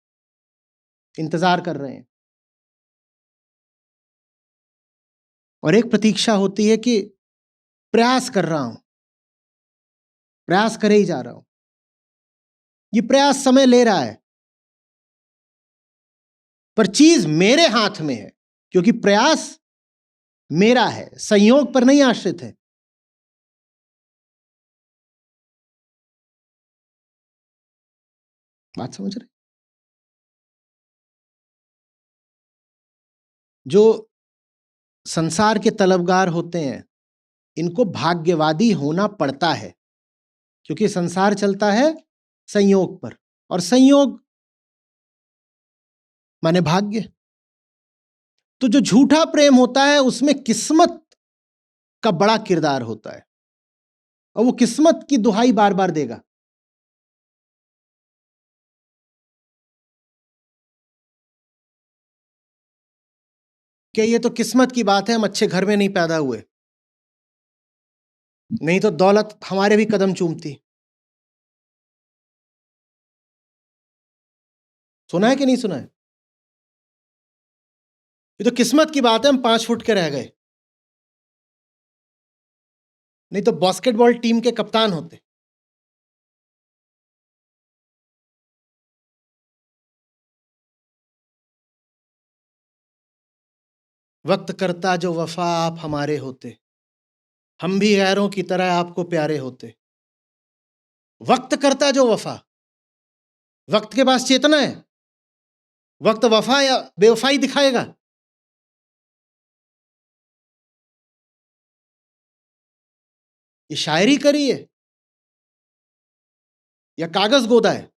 A: इंतज़ार कर रहे हैं। और एक प्रतीक्षा होती है कि प्रयास कर रहा हूँ, प्रयास करे ही जा रहा हूँ। ये प्रयास समय ले रहा है, पर चीज़ मेरे हाथ में है, क्योंकि प्रयास मेरा है, संयोग पर नहीं आश्रित है। बात समझ रहे? जो संसार के तलबगार होते हैं, इनको भाग्यवादी होना पड़ता है, क्योंकि संसार चलता है संयोग पर और संयोग माने भाग्य। तो जो झूठा प्रेम होता है, उसमें किस्मत का बड़ा किरदार होता है और वो किस्मत की दुहाई बार-बार देगा। कि ये तो किस्मत की बात है, हम अच्छे घर में नहीं पैदा हुए, नहीं तो दौलत हमारे भी कदम चूमती। सुना है कि नहीं सुना है? ये तो किस्मत की बात है, हम 5 फुट के रह गए। नहीं तो बास्केटबॉल टीम के कप्तान होते। वक्त करता जो वफा आप हमारे होते, हम भी गैरों की तरह आपको प्यारे होते। वक्त करता जो वफा, वक्त के पास चेतना है, वक्त वफा या बेवफाई दिखाएगा? ये शायरी करी है या कागज गोदा है?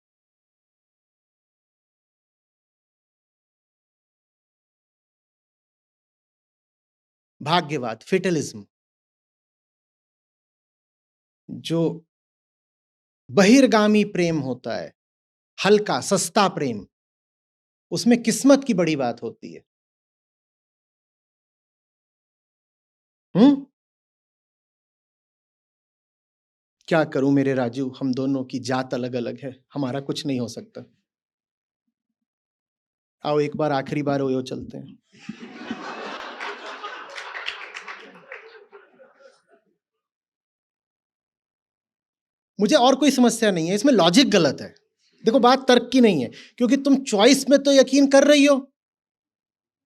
A: भाग्यवाद, फेटलिज्म, जो बहिर्गामी प्रेम होता है, हल्का सस्ता प्रेम, उसमें किस्मत की बड़ी बात होती है। क्या करूं मेरे राजू, हम दोनों की जात अलग अलग है, हमारा कुछ नहीं हो सकता। आओ एक बार आखिरी बार ओयो चलते हैं। मुझे और कोई समस्या नहीं है, इसमें लॉजिक गलत है। देखो बात तर्क की नहीं है, क्योंकि तुम चॉइस में तो यकीन कर रही हो,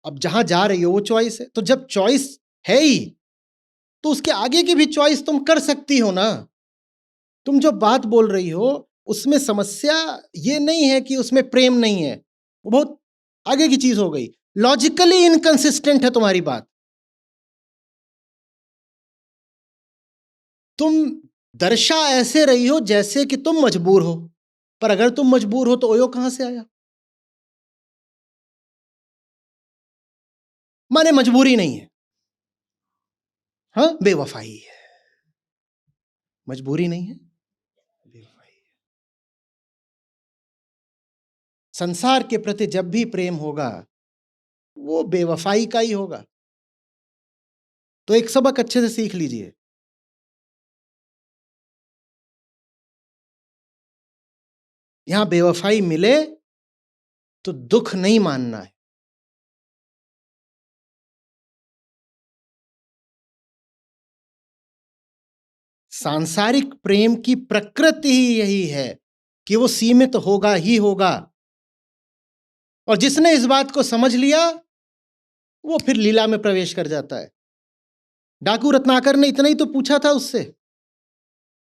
A: अब जहां जा रही हो वो चॉइस है, तो जब चॉइस है ही तो उसके आगे की भी चॉइस तुम कर सकती हो ना। तुम जो बात बोल रही हो उसमें समस्या ये नहीं है कि उसमें प्रेम नहीं है, वो बहुत आगे की चीज हो गई। लॉजिकली इनकंसिस्टेंट है तुम्हारी बात। तुम दर्शा ऐसे रही हो जैसे कि तुम मजबूर हो, पर अगर तुम मजबूर हो तो ओयो कहां से आया? माने मजबूरी नहीं है, हाँ बेवफाई है। मजबूरी नहीं है, बेवफाई है। संसार के प्रति जब भी प्रेम होगा वो बेवफाई का ही होगा। तो एक सबक अच्छे से सीख लीजिए, यहां बेवफाई मिले तो दुख नहीं मानना है। सांसारिक प्रेम की प्रकृति ही यही है कि वो सीमित होगा ही होगा, और जिसने इस बात को समझ लिया वो फिर लीला में प्रवेश कर जाता है। डाकू रत्नाकर ने इतना ही तो पूछा था उससे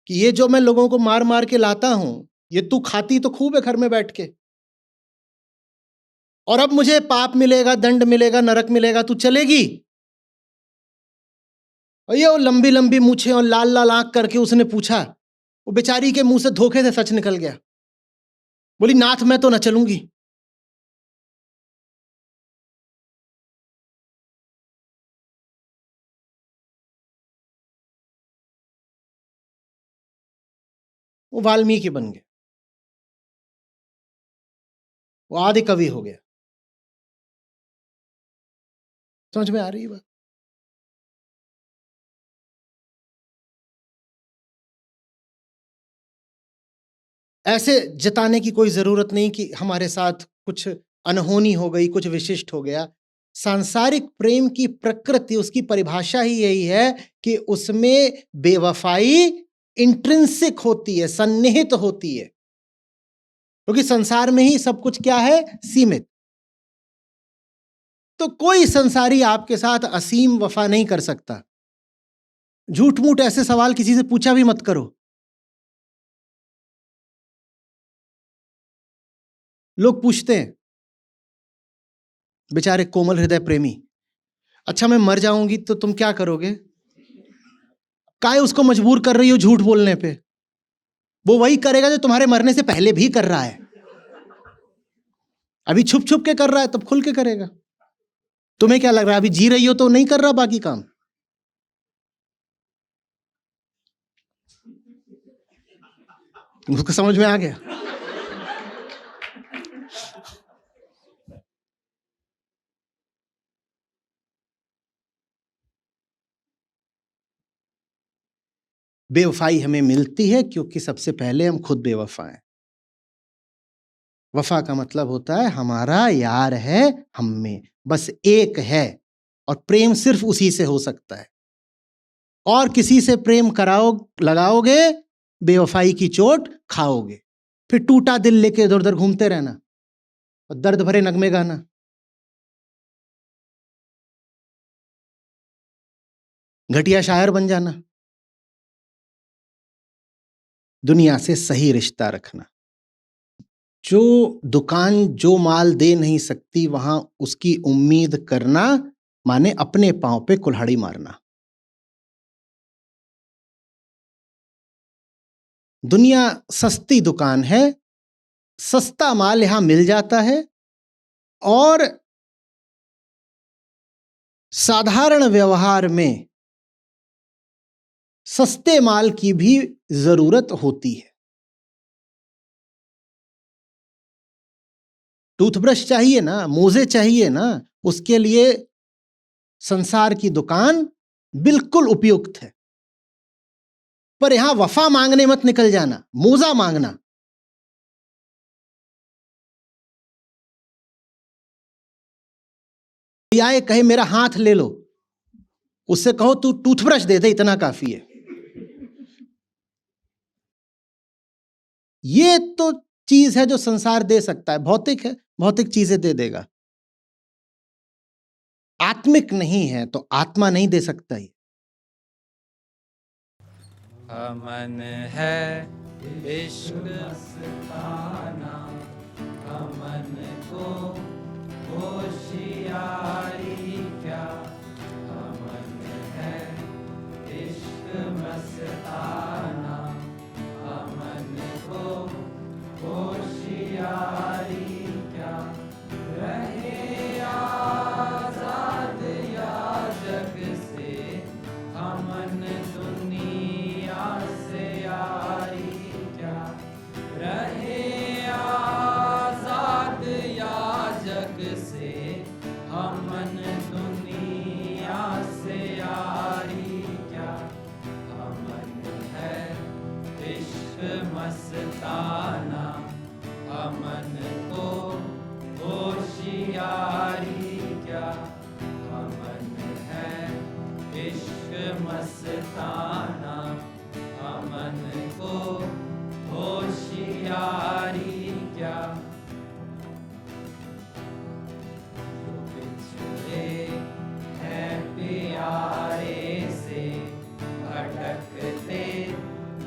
A: कि ये जो मैं लोगों को मार मार के लाता हूं, ये तू खाती तो खूब है घर में बैठ के, और अब मुझे पाप मिलेगा, दंड मिलेगा, नरक मिलेगा, तू चलेगी? और ये वो लंबी लंबी मूछें और लाल लाल आंख करके उसने पूछा, वो बेचारी के मुंह से धोखे से सच निकल गया। बोली नाथ मैं तो न चलूंगी। वो वाल्मीकि बन गए, वो आदि कवि हो गया। समझ में आ रही है बात? ऐसे जताने की कोई जरूरत नहीं कि हमारे साथ कुछ अनहोनी हो गई, कुछ विशिष्ट हो गया। सांसारिक प्रेम की प्रकृति, उसकी परिभाषा ही यही है कि उसमें बेवफाई इंट्रिंसिक होती है, सन्निहित होती है, क्योंकि संसार में ही सब कुछ क्या है? सीमित। तो कोई संसारी आपके साथ असीम वफा नहीं कर सकता। झूठ मूठ ऐसे सवाल किसी से पूछा भी मत करो। लोग पूछते हैं, बेचारे कोमल हृदय प्रेमी, अच्छा मैं मर जाऊंगी तो तुम क्या करोगे? काहे उसको मजबूर कर रही हो झूठ बोलने पे? वो वही करेगा जो तुम्हारे मरने से पहले भी कर रहा है। अभी छुप छुप के कर रहा है, तब खुल के करेगा। तुम्हें क्या लग रहा है अभी जी रही हो तो नहीं कर रहा बाकी काम? उसको समझ में आ गया? बेवफाई हमें मिलती है क्योंकि सबसे पहले हम खुद बेवफा हैं। वफा का मतलब होता है हमारा यार है हम में, बस एक है, और प्रेम सिर्फ उसी से हो सकता है। और किसी से प्रेम लगाओगे, बेवफाई की चोट खाओगे, फिर टूटा दिल लेके इधर उधर घूमते रहना और दर्द भरे नगमे गाना। घटिया शायर बन जाना। दुनिया से सही रिश्ता रखना। जो दुकान जो माल दे नहीं सकती वहां उसकी उम्मीद करना माने अपने पांव पे कुल्हाड़ी मारना। दुनिया सस्ती दुकान है, सस्ता माल यहां मिल जाता है और साधारण व्यवहार में सस्ते माल की भी जरूरत होती है। टूथब्रश चाहिए ना, मोजे चाहिए ना, उसके लिए संसार की दुकान बिल्कुल उपयुक्त है। पर यहां वफा मांगने मत निकल जाना, मोजा मांगना। आए कहे मेरा हाथ ले लो, उससे कहो तू टूथब्रश दे दे, इतना काफी है। ये तो चीज है जो संसार दे सकता है, भौतिक है, भौतिक चीजें दे देगा। आत्मिक नहीं है तो आत्मा नहीं दे सकता ही।
B: अमन है इश्क मस्ताना, अमन को होशियारी क्या। अमन है इश्क मस्ताना, अमन को होशियारी क्या। रहे आजाद या जग से, अमन दुनिया से यारी क्या। रहे आजाद या जग से, अमन दुनिया से यारी क्या। अमन है इश्क मस्ताना, अमन को होशियारी क्या। अमन है इश्क मस्ताना, अमन को होशियारी क्या। जो बिछड़े हैं प्यारे से, भटकते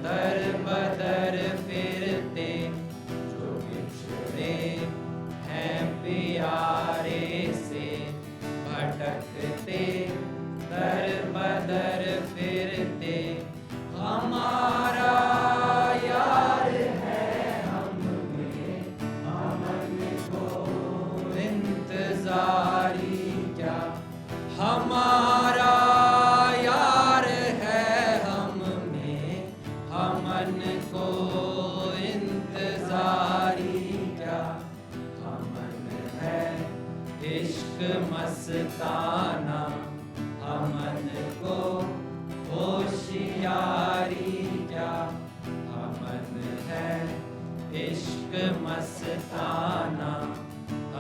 B: दर बदर फिरते। जो बिछड़े हैं प्यारे से, भटकते दर बदर फिरते। हमारा यार है हम में, अमन को इंतजारी क्या। हमारा यार है हम में, अमन को इंतजारी क्या। अमन है इश्क मस्ताना, अमन को होशियारी क्या। अमन है इश्क मस्ताना,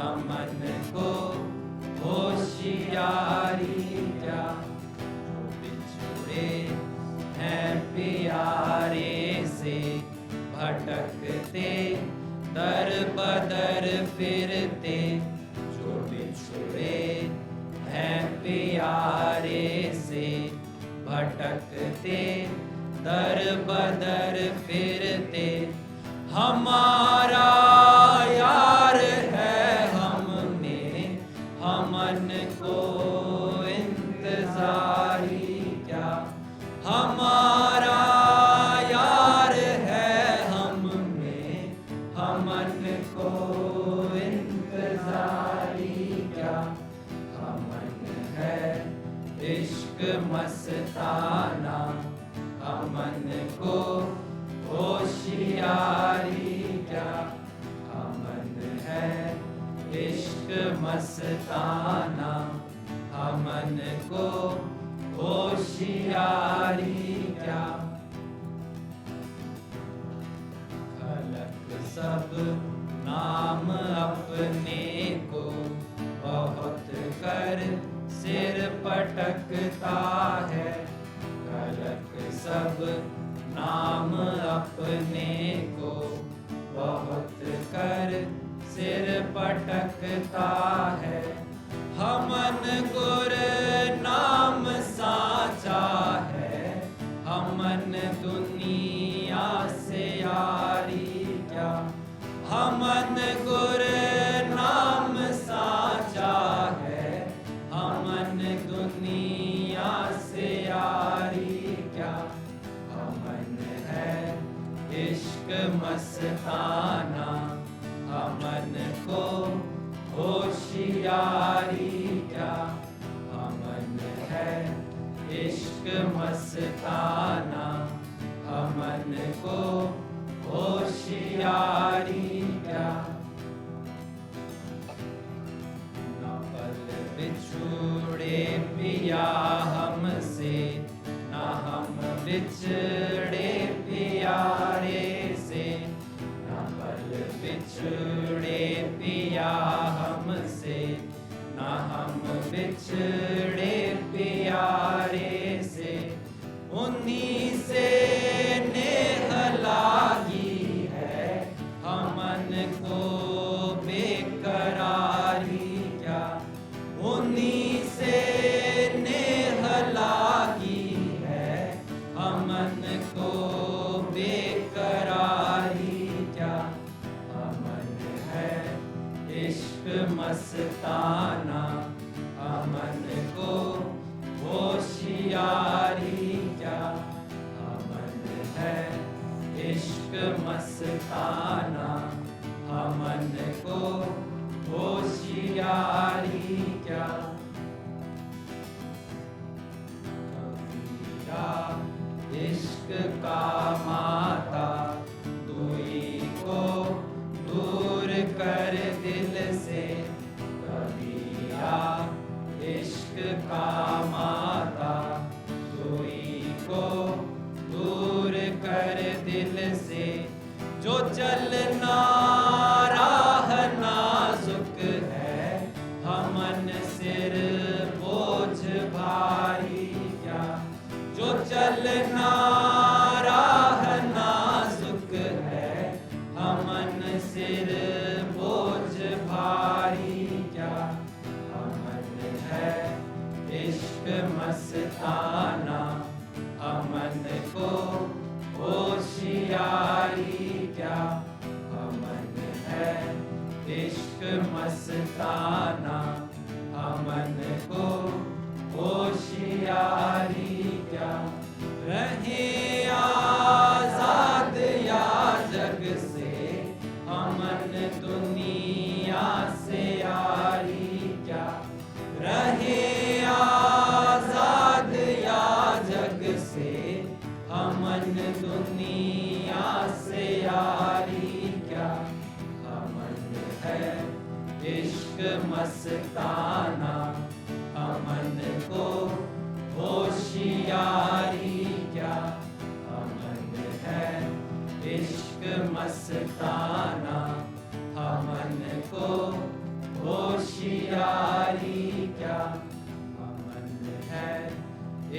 B: अमन को होशियारी क्या। जो बिछड़े हैं प्यारे से, भटकते दर बदर फिरते। जो बिछड़े हैं प्यारे से, भटकते दर बदर फिरते। हमारा यार है हम में, अमन को इंतजारी क्या। हमारा यार है हम में, अमन को इंतजारी क्या। अमन है इश्क मस्ताना, अमन को होशियारी क्या। अमन है इश्क मस्ताना, अमन को होशियारी क्या। खलक सब नाम अपने को, बहुत कर सिर पटकता है। सब नाम अपने को, बहुत कर सिर पटकता है। हमन गुर नाम साचा है, हमन दुनिया से यारी क्या। हमन गुर नाम साचा है, हमन दुनिया से यारी क्या। हमन है इश्क मस्ताना, हमन को होशियारी क्या। हमन है इश्क मस्ताना, हमन को होशियारी क्या। न पल बिछुड़े पिया हमसे, न हम बिछड़े प्यारे से। न पल बिछुड़े पिया हमसे, न हम बिछड़े प्यारे से। उन्हीं से नेह लागी है, हमन को बेकरारी क्या। उन्हीं से नेह लागी है, हमन को बेकरारी क्या। हमन है इश्क मस्ताना, हमन को होशियारी क्या। हमन है इश्क मस्ताना, हमन को होशियारी क्या। कबीरा इश्क का माता, दुई को दूर कर दिल से। कबीरा इश्क का माता, दुई को दूर कर दिल से। जो चलना राह नाजुक है, हमन सिर बोझ भारी क्या। जो चलना राह नाजुक है, हमन सिर बोझ भारी क्या। हमन है इश्क मस्ताना, हमन को होशियारी क्या। हमन है इश्क मस्ताना, हमन को होशियारी क्या। रहे आजाद या जग से, हमन दुनिया से यारी क्या। रहे आजाद या जग से, हमन दुनिया से यारी क्या। हमन है इश्क मस्ताना, हमन को होशियारी क्या। हमन है इश्क मस्ताना, हमन को होशियारी क्या। हमन है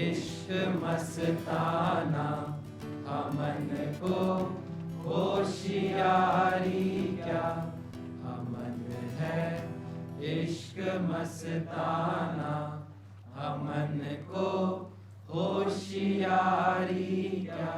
B: इश्क मस्ताना, हमन को होशियारी क्या। हमन है इश्क मस्ताना, हमन को होशियारी क्या।